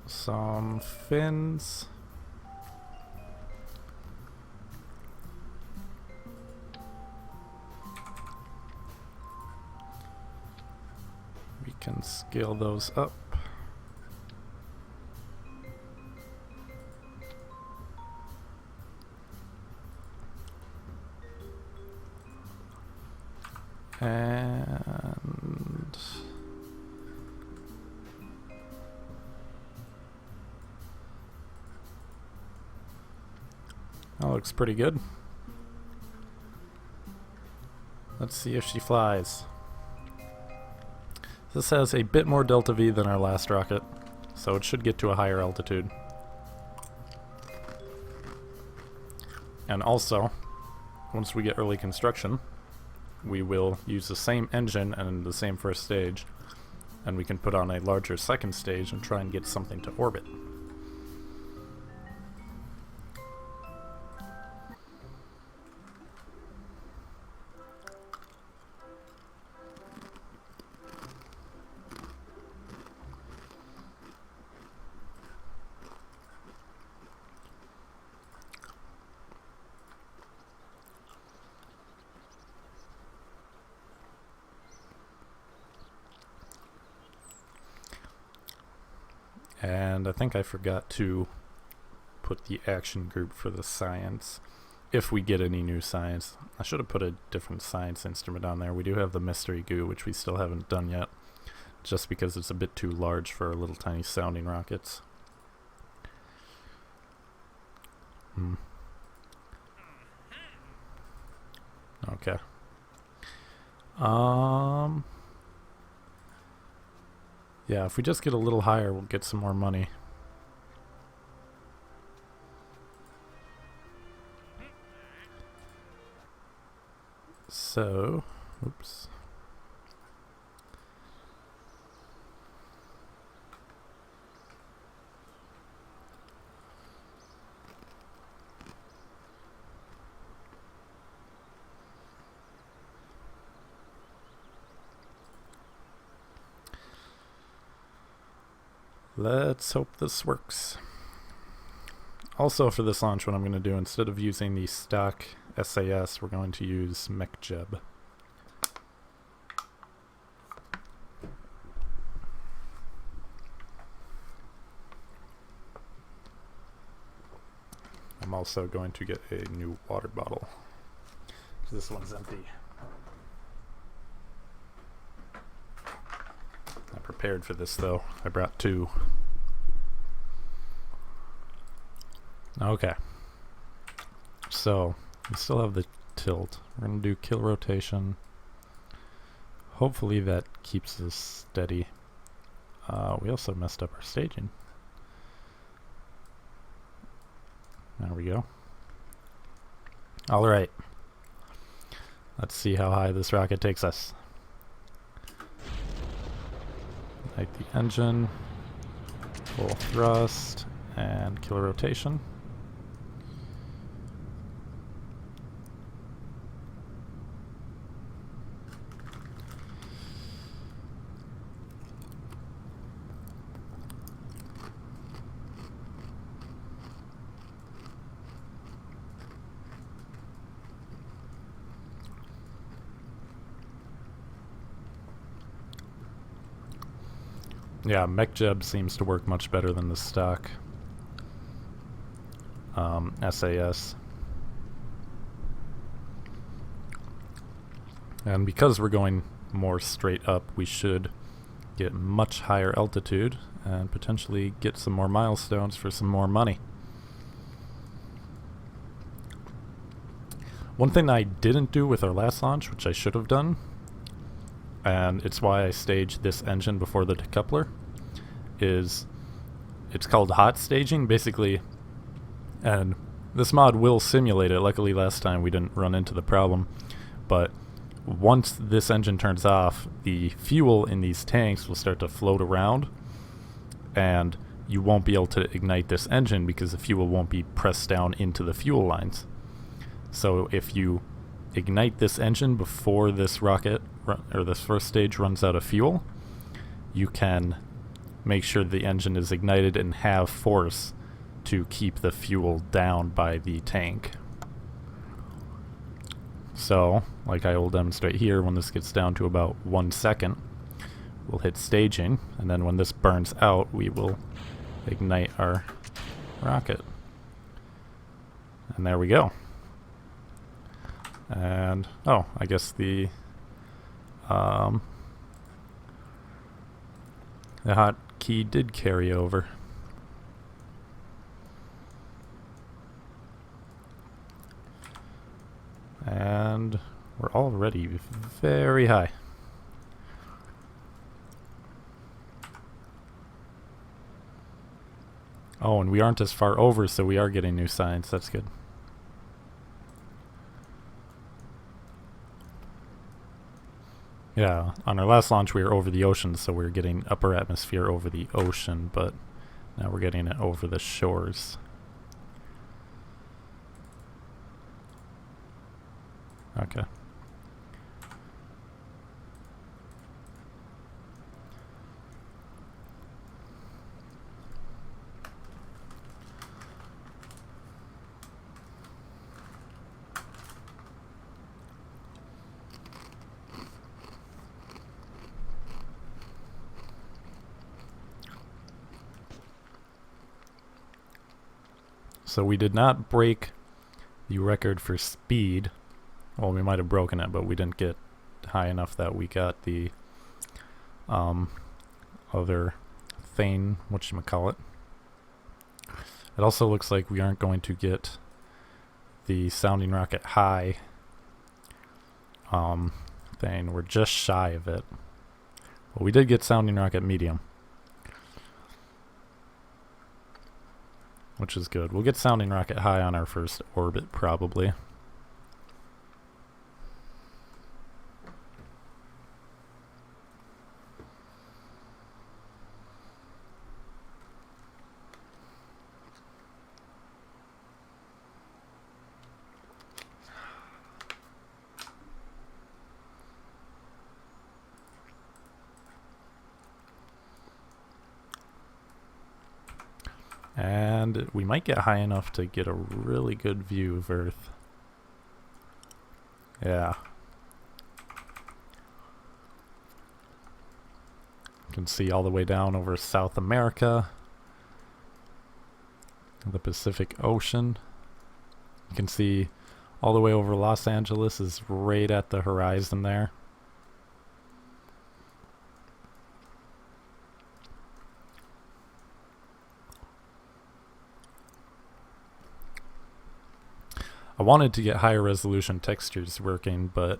Some fins. We can scale those up. And that looks pretty good. Let's see if she flies. This has a bit more delta V than our last rocket, so it should get to a higher altitude. And also, once we get early construction, we will use the same engine and the same first stage, and we can put on a larger second stage and try and get something to orbit. And I think I forgot to put the action group for the science, if we get any new science. I should have put a different science instrument on there. We do have the mystery goo, which we still haven't done yet, just because it's a bit too large for our little tiny sounding rockets. Okay. Yeah, if we just get a little higher, we'll get some more money. So, oops. Let's hope this works. Also for this launch, what I'm going to do, instead of using the stock SAS, we're going to use MechJeb. I'm also going to get a new water bottle. This one's empty. I prepared for this though. I brought two. Okay. So, we still have the tilt. We're going to do kill rotation. Hopefully that keeps us steady. We also messed up our staging. There we go. Alright. Let's see how high this rocket takes us. Ignite the engine, full thrust, and killer rotation. Yeah, MechJeb seems to work much better than the stock SAS. And because we're going more straight up, we should get much higher altitude and potentially get some more milestones for some more money. One thing I didn't do with our last launch, which I should have done, and it's why I staged this engine before the decoupler, is it's called hot staging, basically, and this mod will simulate it. Luckily last time we didn't run into the problem, but once this engine turns off, the fuel in these tanks will start to float around, and you won't be able to ignite this engine because the fuel won't be pressed down into the fuel lines. So if you ignite this engine before this rocket or this first stage runs out of fuel, you can make sure the engine is ignited and have force to keep the fuel down by the tank. So, like I will demonstrate here, when this gets down to about 1 second, we'll hit staging, and then when this burns out, we will ignite our rocket. And there we go. And, oh, I guess the hotkey did carry over. And we're already very high. Oh, and we aren't as far over, so we are getting new signs. That's good. Yeah, on our last launch we were over the ocean, so we were getting upper atmosphere over the ocean, but now we're getting it over the shores. Okay. So we did not break the record for speed. Well, we might have broken it, but we didn't get high enough that we got the other thing, whatchamacallit. It also looks like we aren't going to get the sounding rocket high thing. We're just shy of it. But we did get sounding rocket medium, which is good. We'll get sounding rocket high on our first orbit, probably. And we might get high enough to get a really good view of Earth. Yeah. You can see all the way down over South America, the Pacific Ocean. You can see all the way over Los Angeles is right at the horizon there. I wanted to get higher resolution textures working, but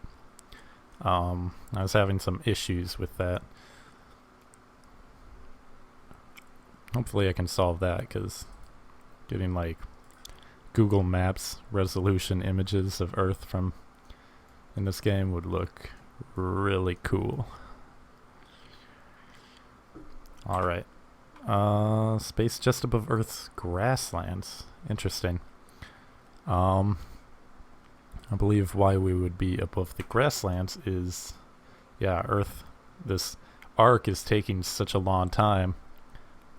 I was having some issues with that. Hopefully I can solve that, because getting like Google Maps resolution images of Earth from in this game would look really cool. Alright. Space just above Earth's grasslands. Interesting. I believe why we would be above the grasslands is, yeah, Earth, this arc is taking such a long time.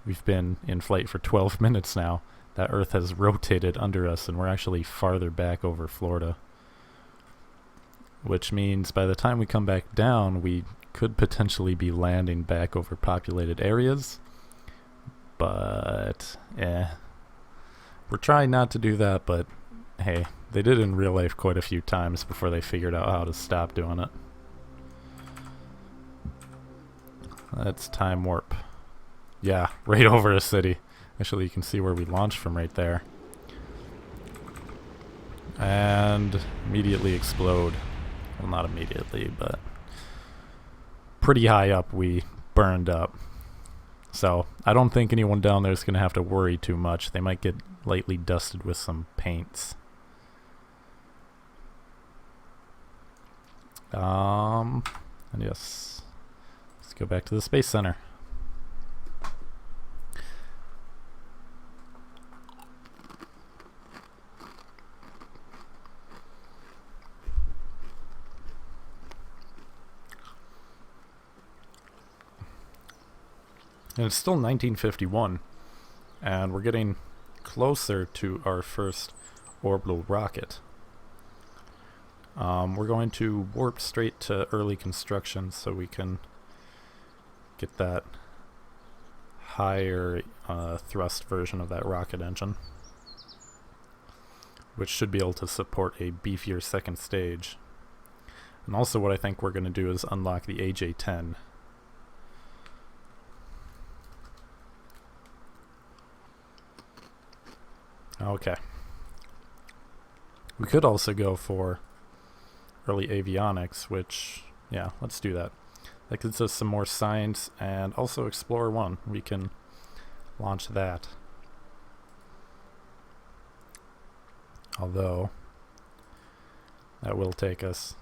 We've been in flight for 12 minutes now. That Earth has rotated under us, and we're actually farther back over Florida. Which means by the time we come back down, we could potentially be landing back over populated areas. But, we're trying not to do that, but hey, they did in real life quite a few times before they figured out how to stop doing it. That's time warp. Yeah, right over a city. Actually, you can see where we launched from right there. And immediately explode. Well, not immediately, but pretty high up we burned up. So I don't think anyone down there is going to have to worry too much. They might get lightly dusted with some paints. And yes, let's go back to the Space Center. And it's still 1951, and we're getting closer to our first orbital rocket. We're going to warp straight to early construction so we can get that higher thrust version of that rocket engine, which should be able to support a beefier second stage. And also what I think we're going to do is unlock the AJ-10. Okay. We could also go for early avionics, which, yeah, let's do that. That gives us some more science, and also Explorer 1. We can launch that. Although, that will take us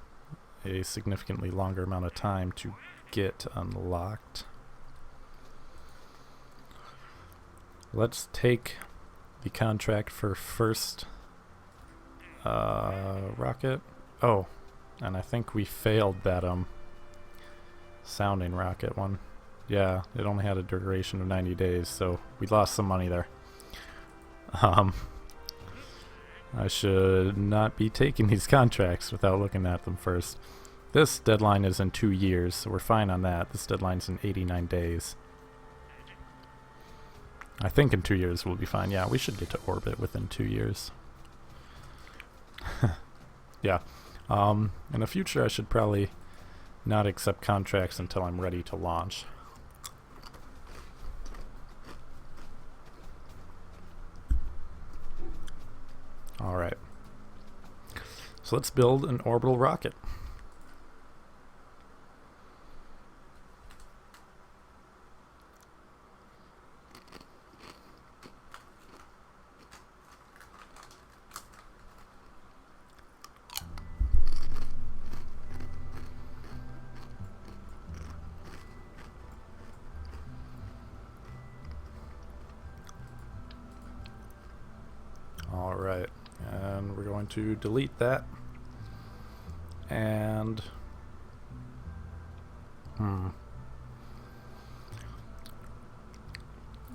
a significantly longer amount of time to get unlocked. Let's take the contract for first rocket. Oh, and I think we failed that sounding rocket one. Yeah, it only had a duration of 90 days, so we lost some money there. I should not be taking these contracts without looking at them first. This deadline is in 2 years, so we're fine on that. This deadline's in 89 days. I think in 2 years we'll be fine. Yeah, we should get to orbit within 2 years. Yeah. In the future I should probably not accept contracts until I'm ready to launch. Alright. So let's build an orbital rocket. Alright, and we're going to delete that. And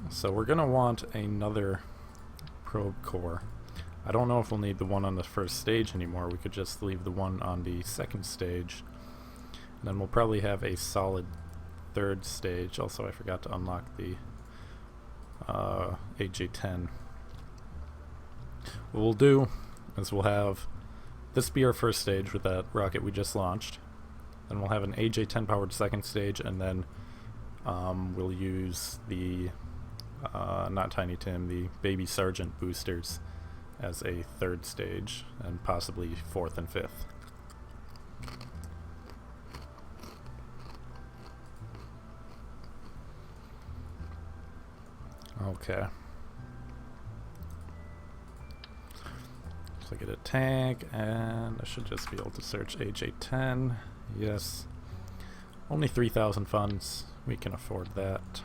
so we're going to want another probe core. I don't know if we'll need the one on the first stage anymore. We could just leave the one on the second stage. And then we'll probably have a solid third stage. Also, I forgot to unlock the AJ-10. What we'll do is we'll have this be our first stage with that rocket we just launched. Then we'll have an AJ-10 powered second stage, and then we'll use the not Tiny Tim, the Baby Sergeant boosters as a third stage, and possibly fourth and fifth. Okay. So I get a tank, and I should just be able to search AJ10. Yes. Only 3,000 funds. We can afford that.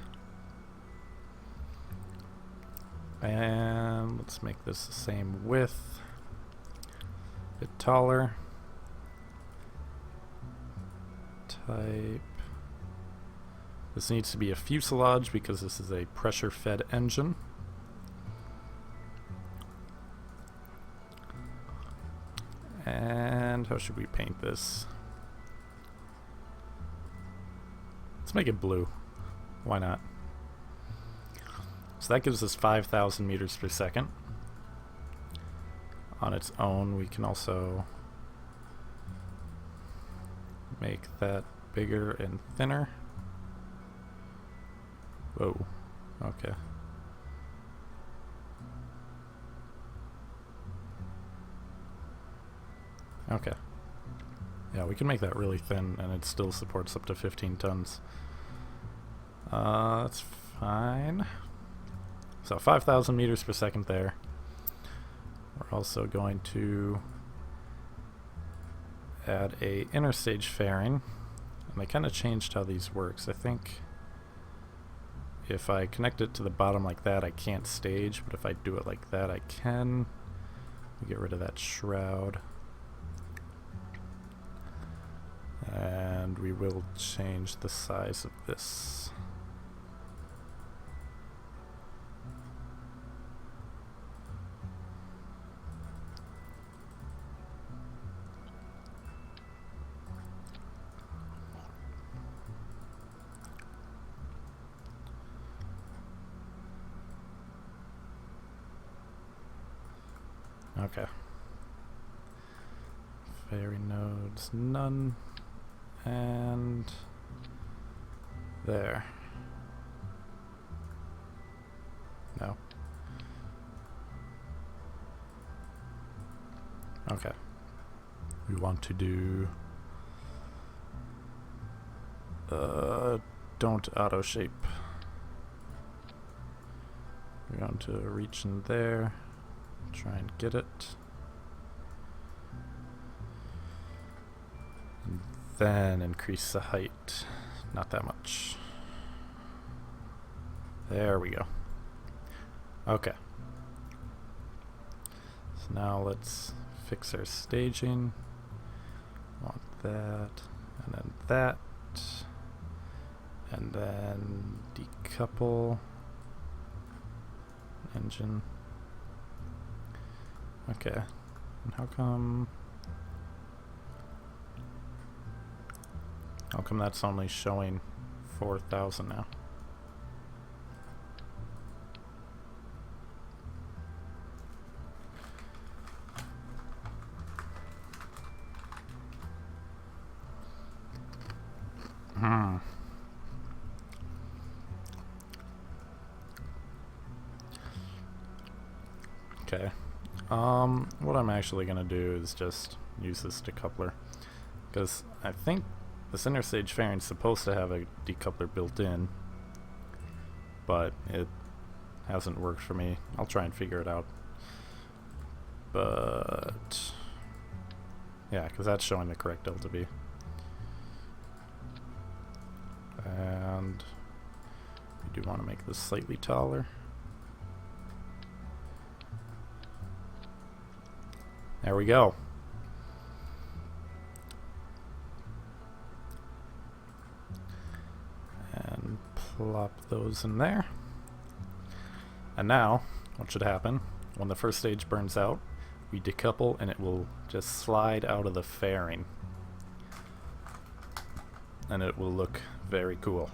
And let's make this the same width. A bit taller. Type. This needs to be a fuselage because this is a pressure-fed engine. And how should we paint this? Let's make it blue. Why not? So that gives us 5,000 meters per second. On its own, we can also make that bigger and thinner. Whoa. Okay. Okay. Yeah, we can make that really thin and it still supports up to 15 tons. That's fine. So 5,000 meters per second there. We're also going to add a interstage fairing. And I kind of changed how these works. I think if I connect it to the bottom like that, I can't stage, but if I do it like that, I can. We get rid of that shroud. And we will change the size of this. Okay. Fairy nodes, none. And there. No. Okay. We want to do don't auto shape. We're going to reach in there, try and get it. And then increase the height. Not that much. There we go. Okay. So now let's fix our staging. Want that, and then that, and then decouple engine. Okay. And how come that's only showing 4,000 now? Okay. What I'm actually gonna do is just use this decoupler, because I think this interstage fairing is supposed to have a decoupler built in, but it hasn't worked for me. I'll try and figure it out. But yeah, because that's showing the correct delta V. And we do want to make this slightly taller. There we go. And plop those in there. And now, what should happen? When the first stage burns out, we decouple and it will just slide out of the fairing. And it will look very cool.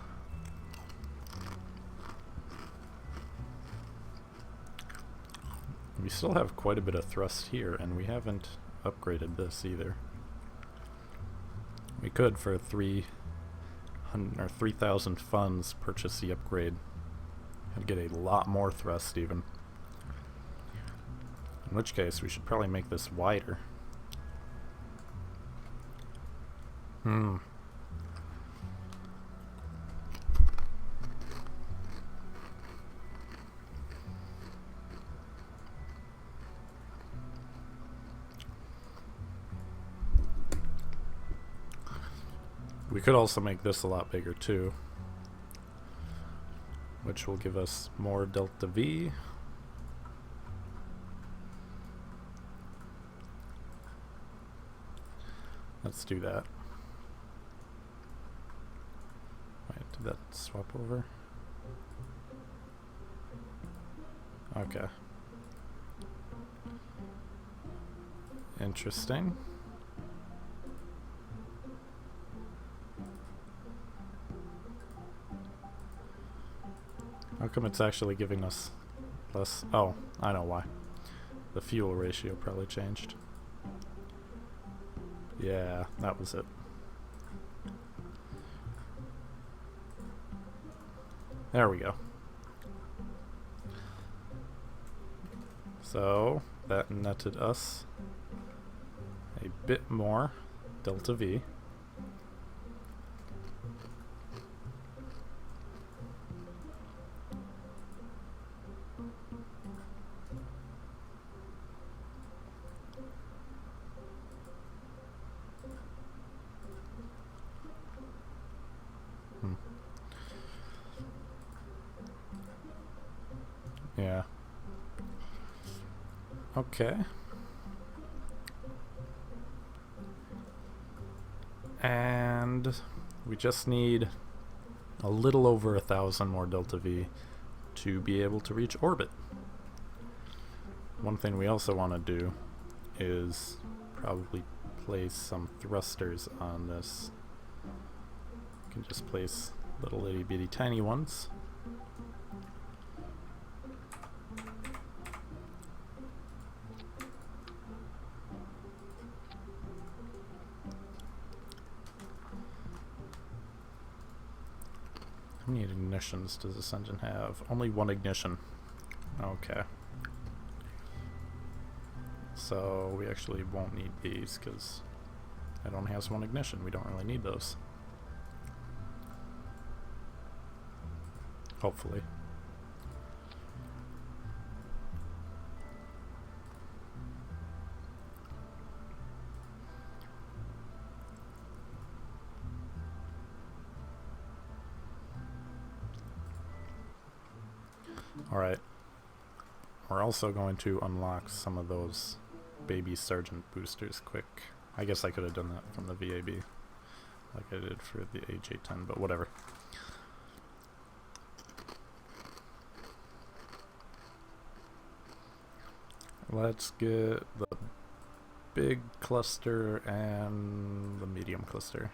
We still have quite a bit of thrust here, and we haven't upgraded this either. We could, for 3,000 funds, purchase the upgrade and get a lot more thrust even. In which case, we should probably make this wider. We could also make this a lot bigger too, which will give us more delta V. Let's do that. Wait, did that swap over? Okay. Interesting. How come it's actually giving us less? Oh, I know why. The fuel ratio probably changed. Yeah, that was it. There we go. So that netted us a bit more delta V. Yeah. Okay. And we just need a little over 1,000 more delta V to be able to reach orbit. One thing we also want to do is probably place some thrusters on this. You can just place little itty bitty tiny ones. How many ignitions does this engine have? Only one ignition. Okay. So we actually won't need these because it only has one ignition. We don't really need those. Hopefully. Alright. We're also going to unlock some of those baby Sergeant boosters quick. I guess I could have done that from the VAB like I did for the AJ-10, but whatever. Let's get the big cluster and the medium cluster.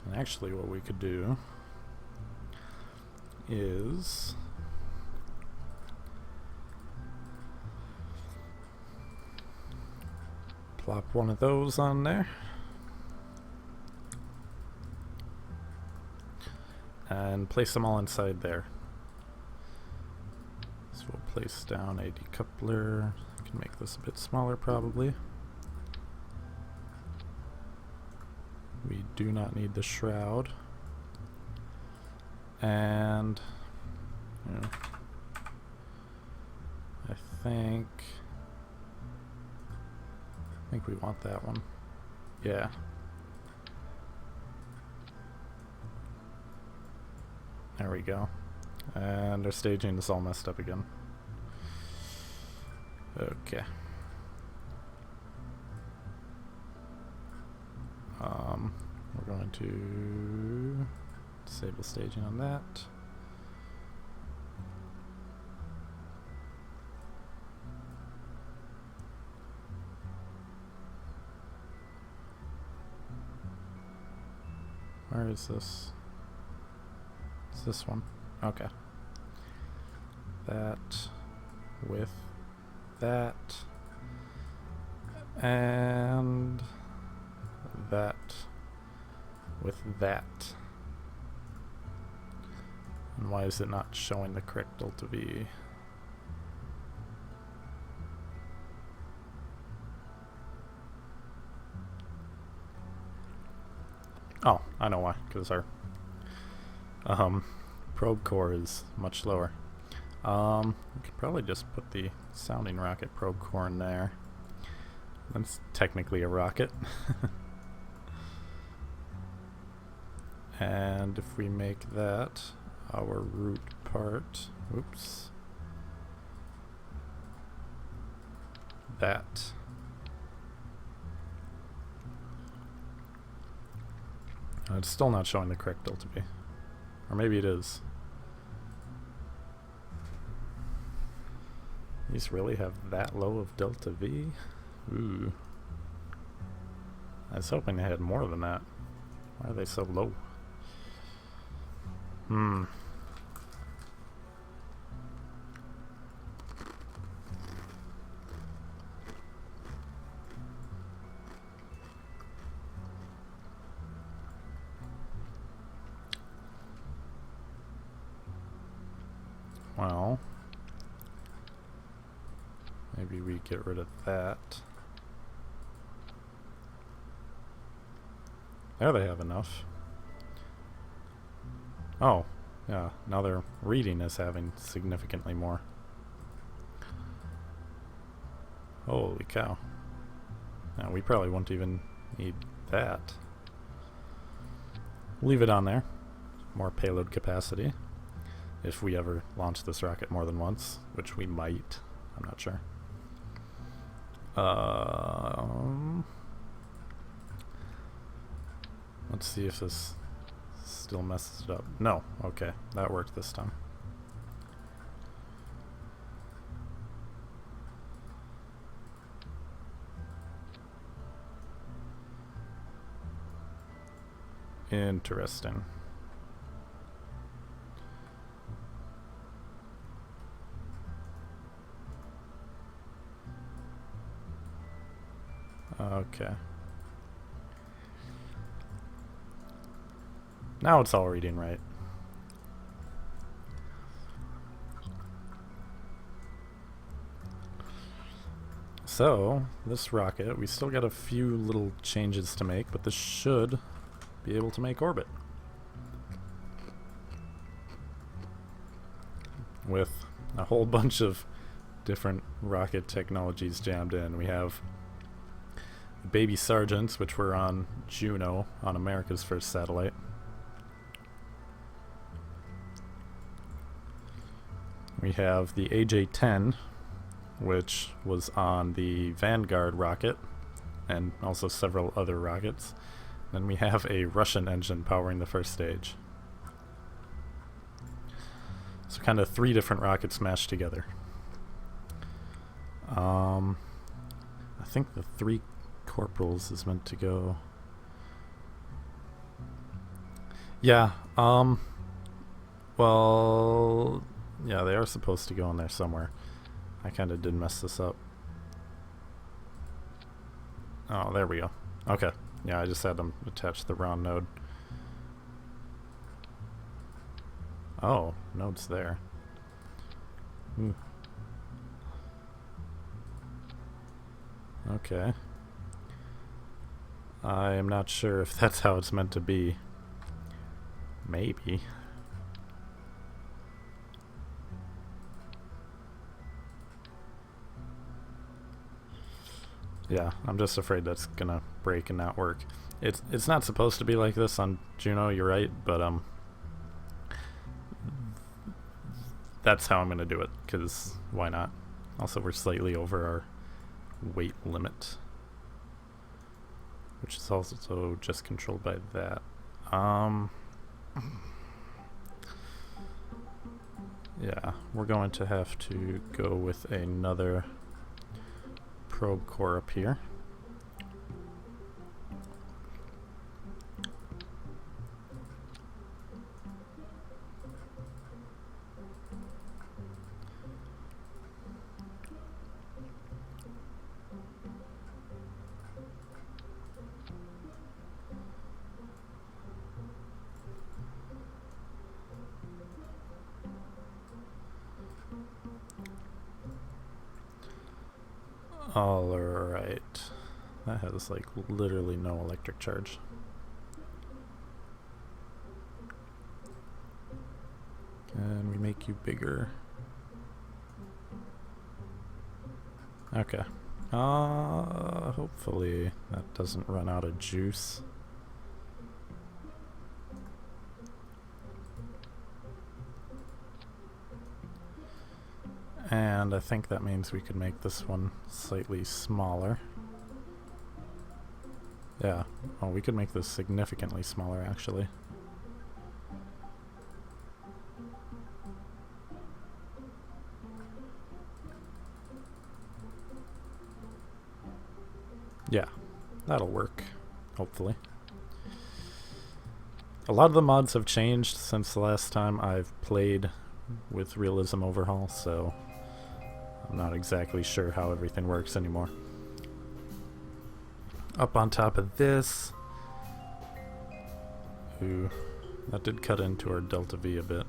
And actually what we could do is plop one of those on there and place them all inside there. So we'll place down a decoupler. I can make this a bit smaller probably. We do not need the shroud. And yeah, I think we want that one. Yeah. There we go. And our staging is all messed up again. Okay. We're going to disable staging on that. Where is this? It's this one. Okay. That with that and that with that. And why is it not showing the correct delta V? Oh, I know why. Because our um, probe core is much lower. We could probably just put the sounding rocket probe core in there. That's technically a rocket. And if we make that our root part, oops, that. It's still not showing the correct delta V. Or maybe it is. These really have that low of delta V? Ooh. I was hoping they had more than that. Why are they so low? Well, maybe we get rid of that. There they have enough. Oh, yeah, now their reading is having significantly more. Holy cow. Now we probably won't even need that. Leave it on there. More payload capacity. If we ever launch this rocket more than once, which we might. I'm not sure. Let's see if this still messes it up. No, okay, that worked this time. Interesting. Okay. Now it's all reading right. So, this rocket, we still got a few little changes to make, but this should be able to make orbit. With a whole bunch of different rocket technologies jammed in. We have baby Sergeants, which were on Juno, on America's first satellite. We have the AJ-10, which was on the Vanguard rocket, and also several other rockets. Then we have a Russian engine powering the first stage. So kind of 3 different rockets mashed together. I think the 3 Corporals is meant to go... Yeah, well... Yeah, they are supposed to go in there somewhere. I kind of did mess this up. Oh, there we go. Okay. Yeah, I just had them attach the round node. Oh, node's there. Okay. I am not sure if that's how it's meant to be. Maybe. Yeah, I'm just afraid that's gonna break and not work. It's not supposed to be like this on Juno, you're right, but that's how I'm gonna do it, because why not? Also, we're slightly over our weight limit, which is also just controlled by that. Yeah, we're going to have to go with another probe core up here. Alright. That has like literally no electric charge. Can we make you bigger? Okay. Hopefully that doesn't run out of juice. And I think that means we could make this one slightly smaller. Yeah. Oh, we could make this significantly smaller, actually. Yeah, that'll work, hopefully. A lot of the mods have changed since the last time I've played with Realism Overhaul, so I'm not exactly sure how everything works anymore. Up on top of this... Ooh, that did cut into our delta V a bit.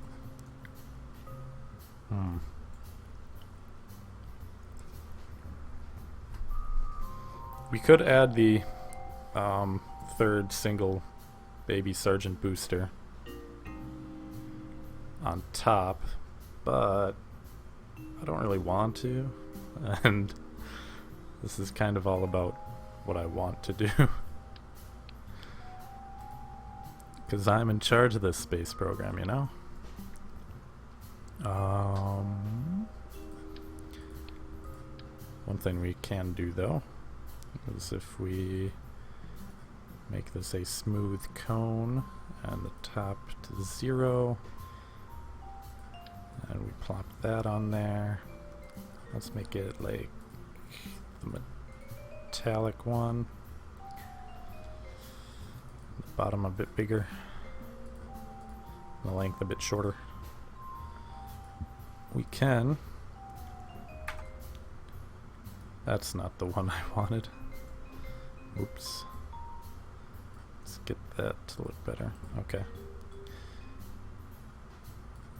We could add the third single baby Sergeant booster on top, but I don't really want to, and this is kind of all about what I want to do. Because I'm in charge of this space program, you know? One thing we can do, though, is if we make this a smooth cone and the top to 0, and we plop that on there. Let's make it like the metallic one. The bottom a bit bigger, the length a bit shorter. We can. That's not the one I wanted. Oops. Let's get that to look better. Okay.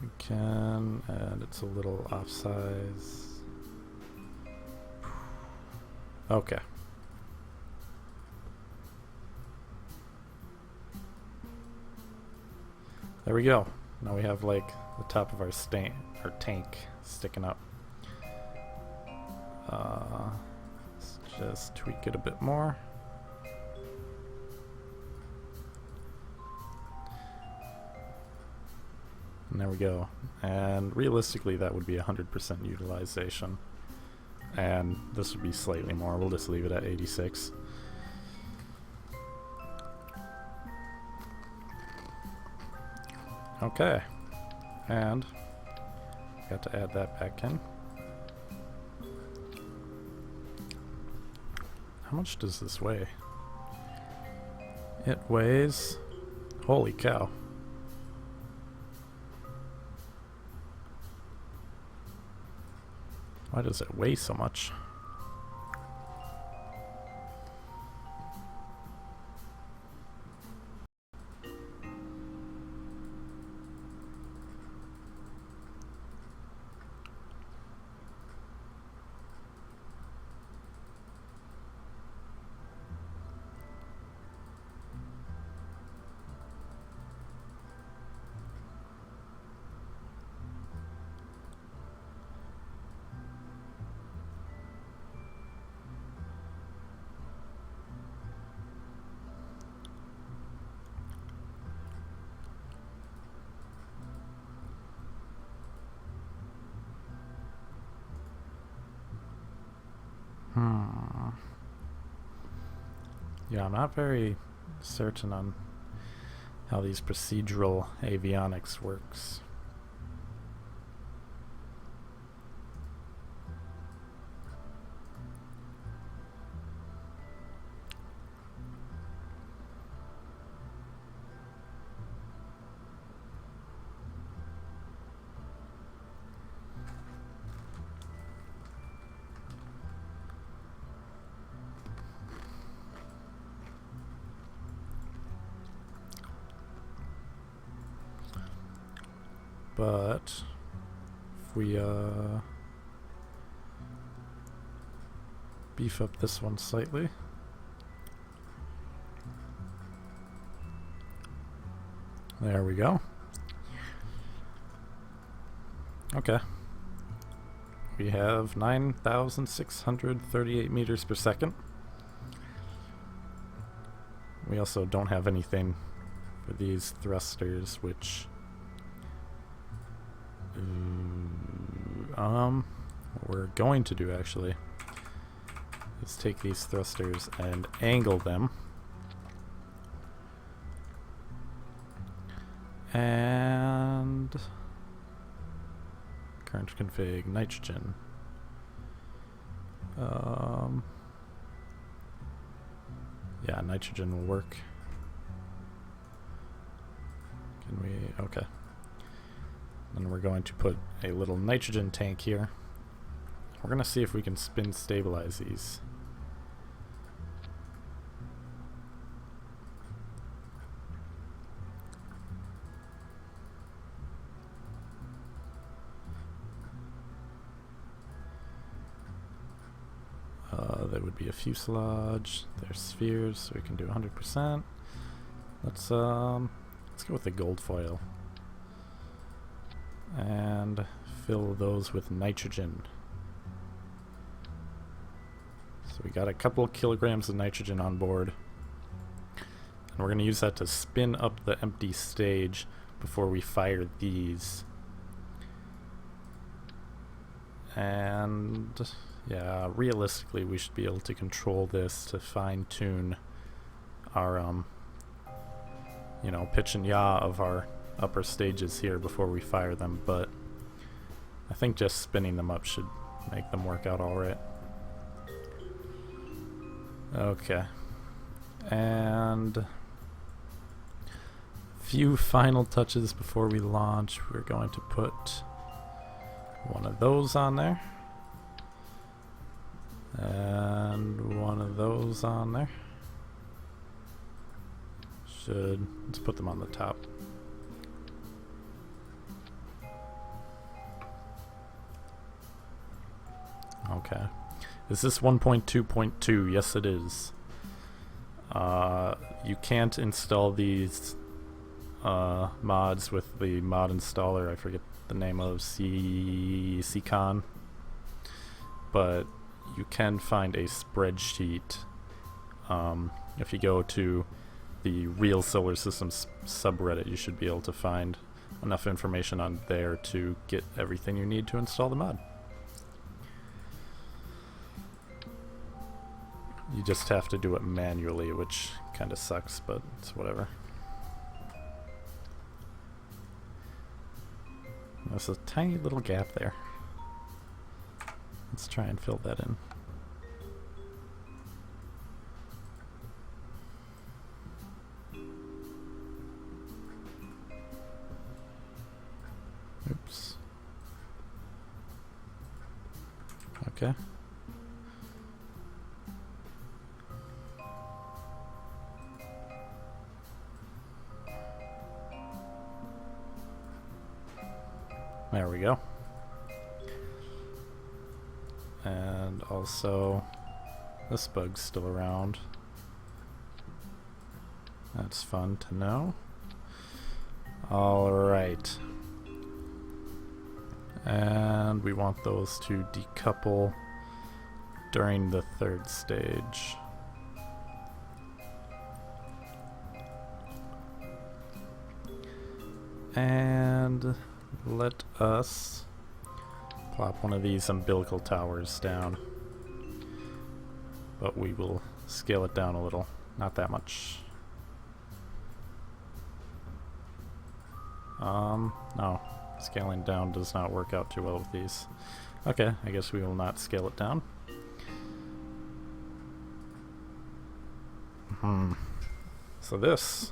We can, and it's a little off size. Okay. There we go. Now we have like the top of our tank sticking up. Let's just tweak it a bit more. And there we go. And realistically that would be 100% utilization. And this would be slightly more. We'll just leave it at 86. Okay. And got to add that back in. How much does this weigh? It weighs... Holy cow. Why does it weigh so much? Yeah, I'm not very certain on how these procedural avionics works. But if we beef up this one slightly, there we go. Okay. We have 9,638 meters per second. We also don't have anything for these thrusters, which... what we're going to do, actually, is take these thrusters and angle them. And... current config, nitrogen. Yeah, nitrogen will work. Can we... okay. And we're going to put a little nitrogen tank here. We're going to see if we can spin stabilize these. That would be a fuselage. There's spheres, so we can do 100%. Let's go with the gold foil. And fill those with nitrogen. So we got a couple of kilograms of nitrogen on board. And we're going to use that to spin up the empty stage before we fire these. And yeah, realistically we should be able to control this to fine-tune our you know, pitch and yaw of our upper stages here before we fire them, but I think just spinning them up should make them work out alright. Okay, and a few final touches before we launch. We're going to put one of those on there, and one of those on there. Let's put them on the top. Okay. Is this 1.2.2? Yes, it is. You can't install these mods with the mod installer. I forget the name of CCon. But you can find a spreadsheet. If you go to the Real Solar Systems subreddit, you should be able to find enough information on there to get everything you need to install the mod. You just have to do it manually, which kind of sucks, but it's whatever. There's a tiny little gap there. Let's try and fill that in. Oops. Okay. There we go. And also, this bug's still around. That's fun to know. Alright. And we want those to decouple during the third stage. And let us plop one of these umbilical towers down. But we will scale it down a little, not that much. No. Scaling down does not work out too well with these. Okay, I guess we will not scale it down. So this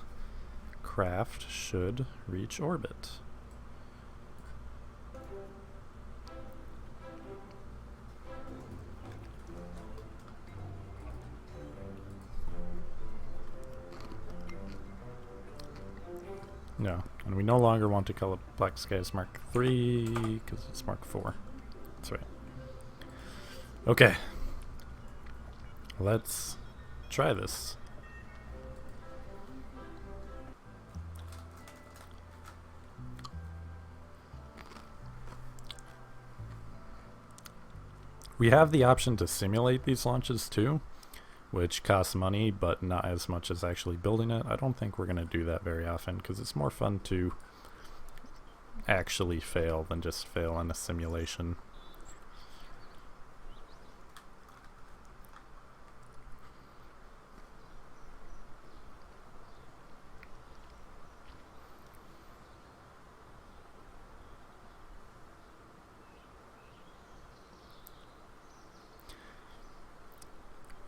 craft should reach orbit. No, and we no longer want to call it Black Skies Mark III because it's Mark IV. That's right. Okay. Let's try this. We have the option to simulate these launches too, which costs money, but not as much as actually building it. I don't think we're going to do that very often because it's more fun to actually fail than just fail in a simulation.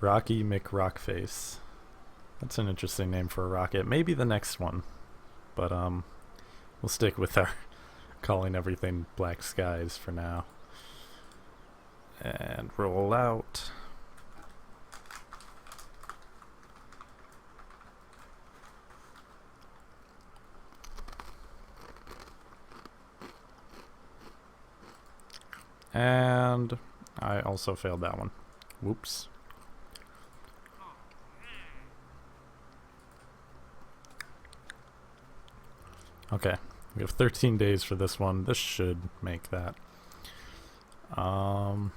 Rocky McRockface. That's an interesting name for a rocket. Maybe the next one, but we'll stick with our calling everything black skies for now. And roll out. And I also failed that one. Whoops. Okay, we have 13 days for this one. This should make that. Okay,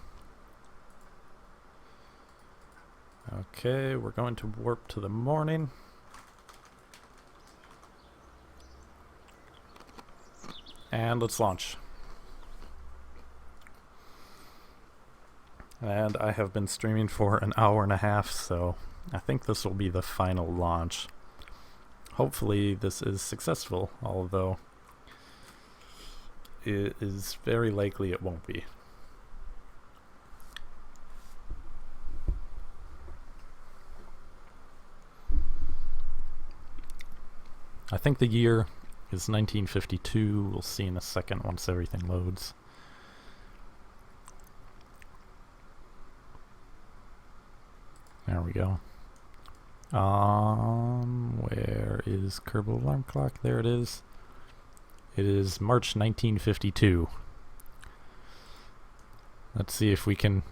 we're going to warp to the morning. And let's launch. And I have been streaming for an hour and a half, so I think this will be the final launch. Hopefully this is successful, although it is very likely it won't be. I think the year is 1952. We'll see in a second once everything loads. There we go. Where is Kerbal Alarm Clock? There it is. It is March 1952. Let's see if we can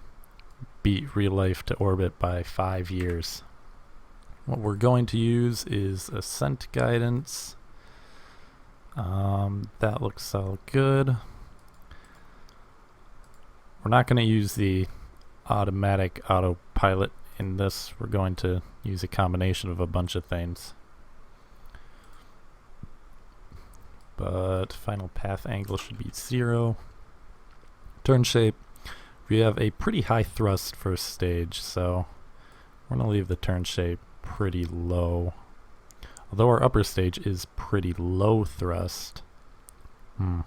beat real life to orbit by 5 years. What we're going to use is ascent guidance. That looks all good. We're not going to use the automatic autopilot in this. We're going to use a combination of a bunch of things. But final path angle should be 0. Turn shape. We have a pretty high thrust first stage, so we're going to leave the turn shape pretty low. Although our upper stage is pretty low thrust. Oh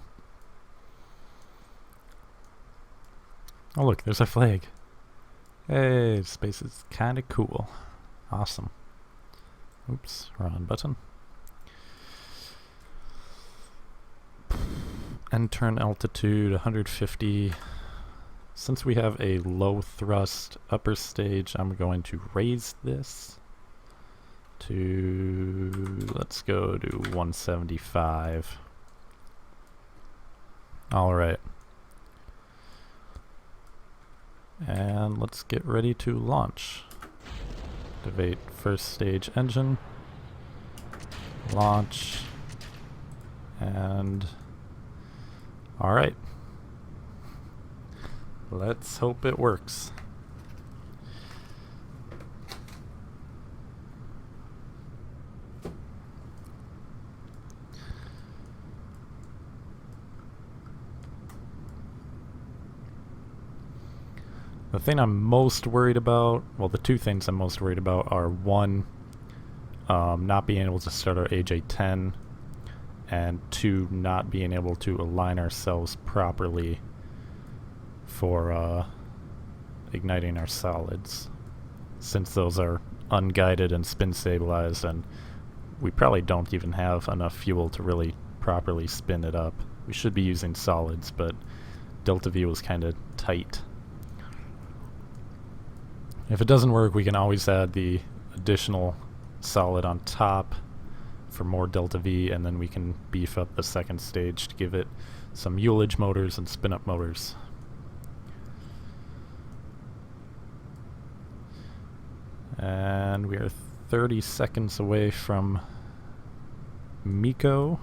look, there's our flag. Hey, space is kind of cool. Awesome. Oops, wrong button. End turn altitude 150. Since we have a low thrust upper stage, I'm going to raise this to, let's go to 175. Alright. And let's get ready to launch. Activate first stage engine. Launch. And alright. Let's hope it works. The thing I'm most worried about, well, the two things I'm most worried about are one, not being able to start our AJ-10, and two, not being able to align ourselves properly for igniting our solids, since those are unguided and spin stabilized, and we probably don't even have enough fuel to really properly spin it up. We should be using solids, but delta V was kind of tight. If it doesn't work, we can always add the additional solid on top for more delta V, and then we can beef up the second stage to give it some ullage motors and spin-up motors. And we are 30 seconds away from Miko.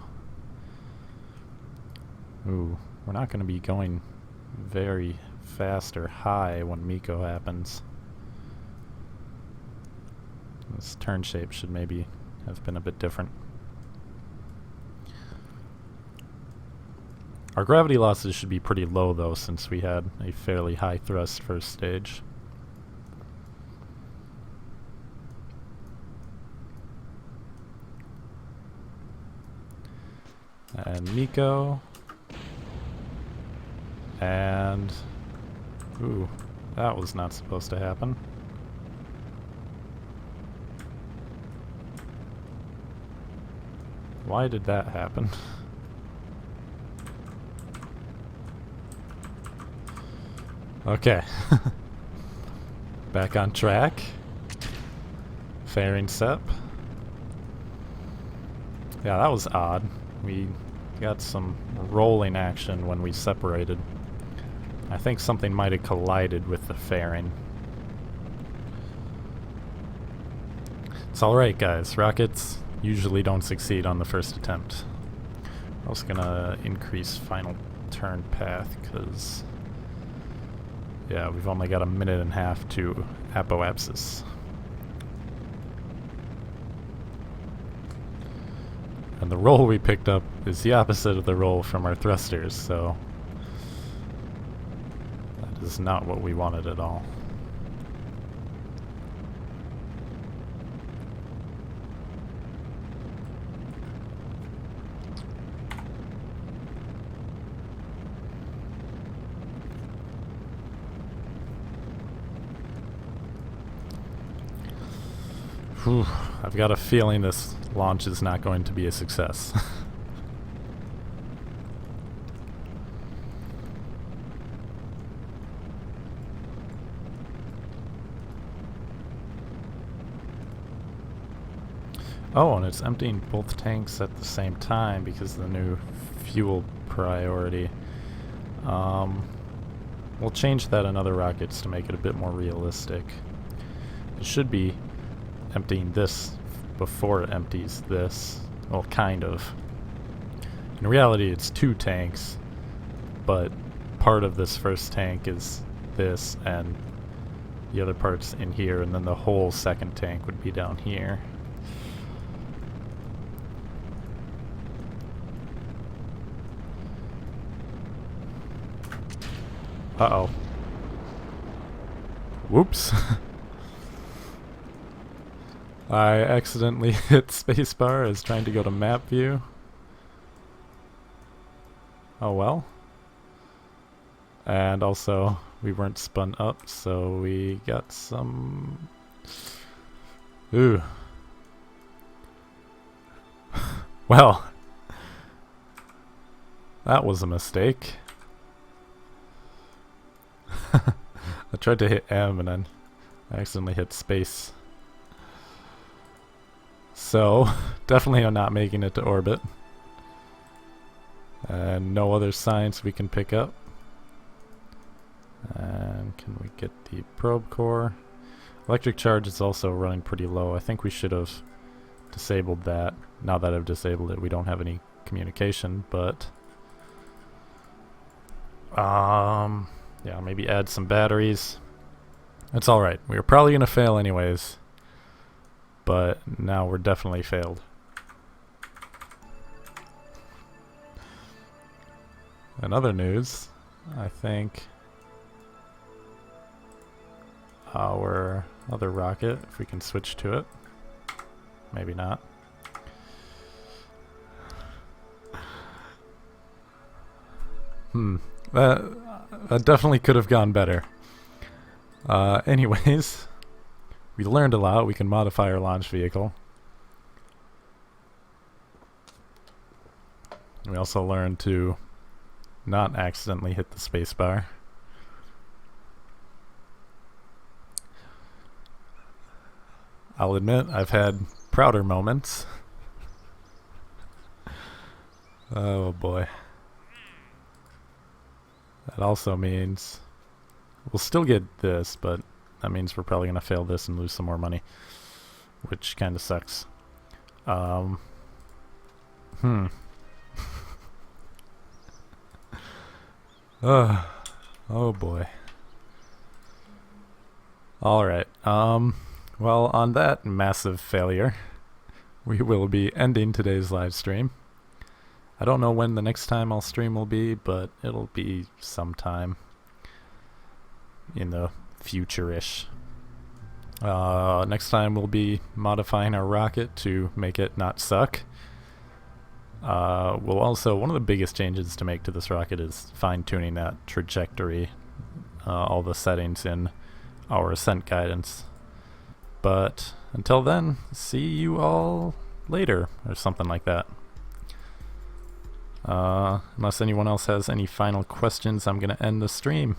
Ooh, we're not going to be going very fast or high when Miko happens. This turn shape should maybe have been a bit different. Our gravity losses should be pretty low though, since we had a fairly high thrust first stage. And Miko. And... ooh, that was not supposed to happen. Why did that happen? Okay. Back on track. Fairing Sep. Yeah, that was odd. We got some rolling action when we separated. I think something might have collided with the fairing. It's alright, guys. Rockets usually don't succeed on the first attempt. I'm also gonna increase final turn path, because yeah, we've only got a minute and a half to apoapsis. And the roll we picked up is the opposite of the roll from our thrusters, so that is not what we wanted at all. Whew, I've got a feeling this launch is not going to be a success. Oh, and it's emptying both tanks at the same time because of the new fuel priority. We'll change that in other rockets to make it a bit more realistic. It should be emptying this before it empties this. Well, kind of. In reality, it's two tanks, but part of this first tank is this, and the other part's in here, and then the whole second tank would be down here. Uh-oh. Whoops. I accidentally hit spacebar as trying to go to map view. Oh well. And also, we weren't spun up, so we got some... ooh. Well. That was a mistake. I tried to hit M and then I accidentally hit space. So, definitely I'm not making it to orbit. And no other signs we can pick up. And can we get the probe core? Electric charge is also running pretty low. I think we should have disabled that. Now that I've disabled it, we don't have any communication, but... yeah, maybe add some batteries. It's alright. We were probably going to fail anyways. But now we're definitely failed. In other news, I think our other rocket, if we can switch to it. Maybe not. That definitely could have gone better. Anyways, we learned a lot. We can modify our launch vehicle. We also learned to not accidentally hit the spacebar. I'll admit, I've had prouder moments. Oh boy. That also means we'll still get this, but that means we're probably going to fail this and lose some more money, which kind of sucks. Oh boy. Alright, well, on that massive failure, we will be ending today's live stream. I don't know when the next time I'll stream will be, but it'll be sometime in the future-ish. Next time we'll be modifying our rocket to make it not suck. We'll also, one of the biggest changes to make to this rocket is fine-tuning that trajectory, all the settings in our ascent guidance. But until then, see you all later, or something like that. Unless anyone else has any final questions, I'm gonna end the stream.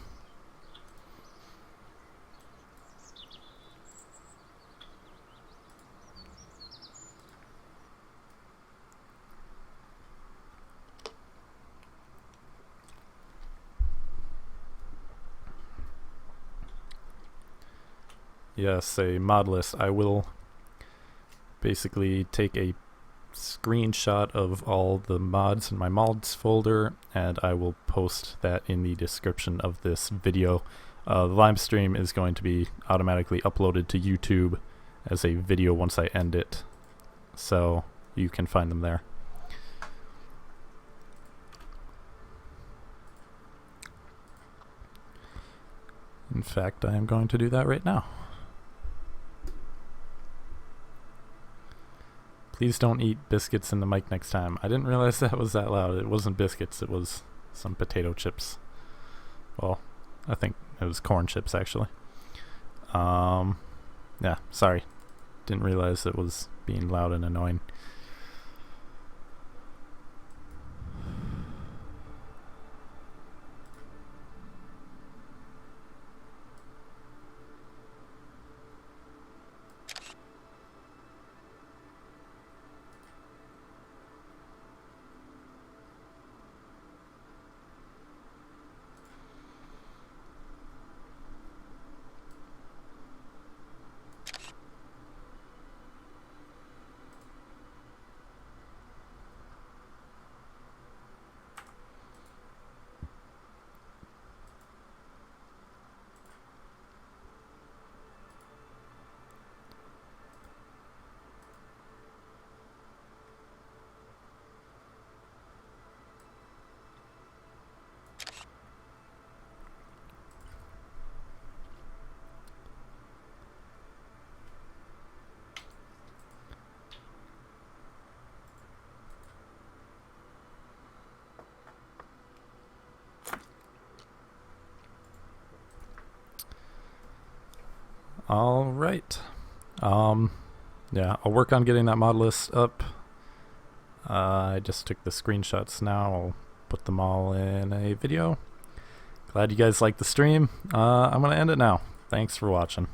Yes, a mod list. I will basically take a screenshot of all the mods in my mods folder, and I will post that in the description of this video. The live stream is going to be automatically uploaded to YouTube as a video once I end it, so you can find them there. In fact, I am going to do that right now. Please don't eat biscuits in the mic next time. I didn't realize that was that loud. It wasn't biscuits, it was some potato chips. Well, I think it was corn chips, actually. Yeah, sorry. Didn't realize it was being loud and annoying. Alright. Yeah, I'll work on getting that mod list up. I just took the screenshots now. I'll put them all in a video. Glad you guys liked the stream. I'm going to end it now. Thanks for watching.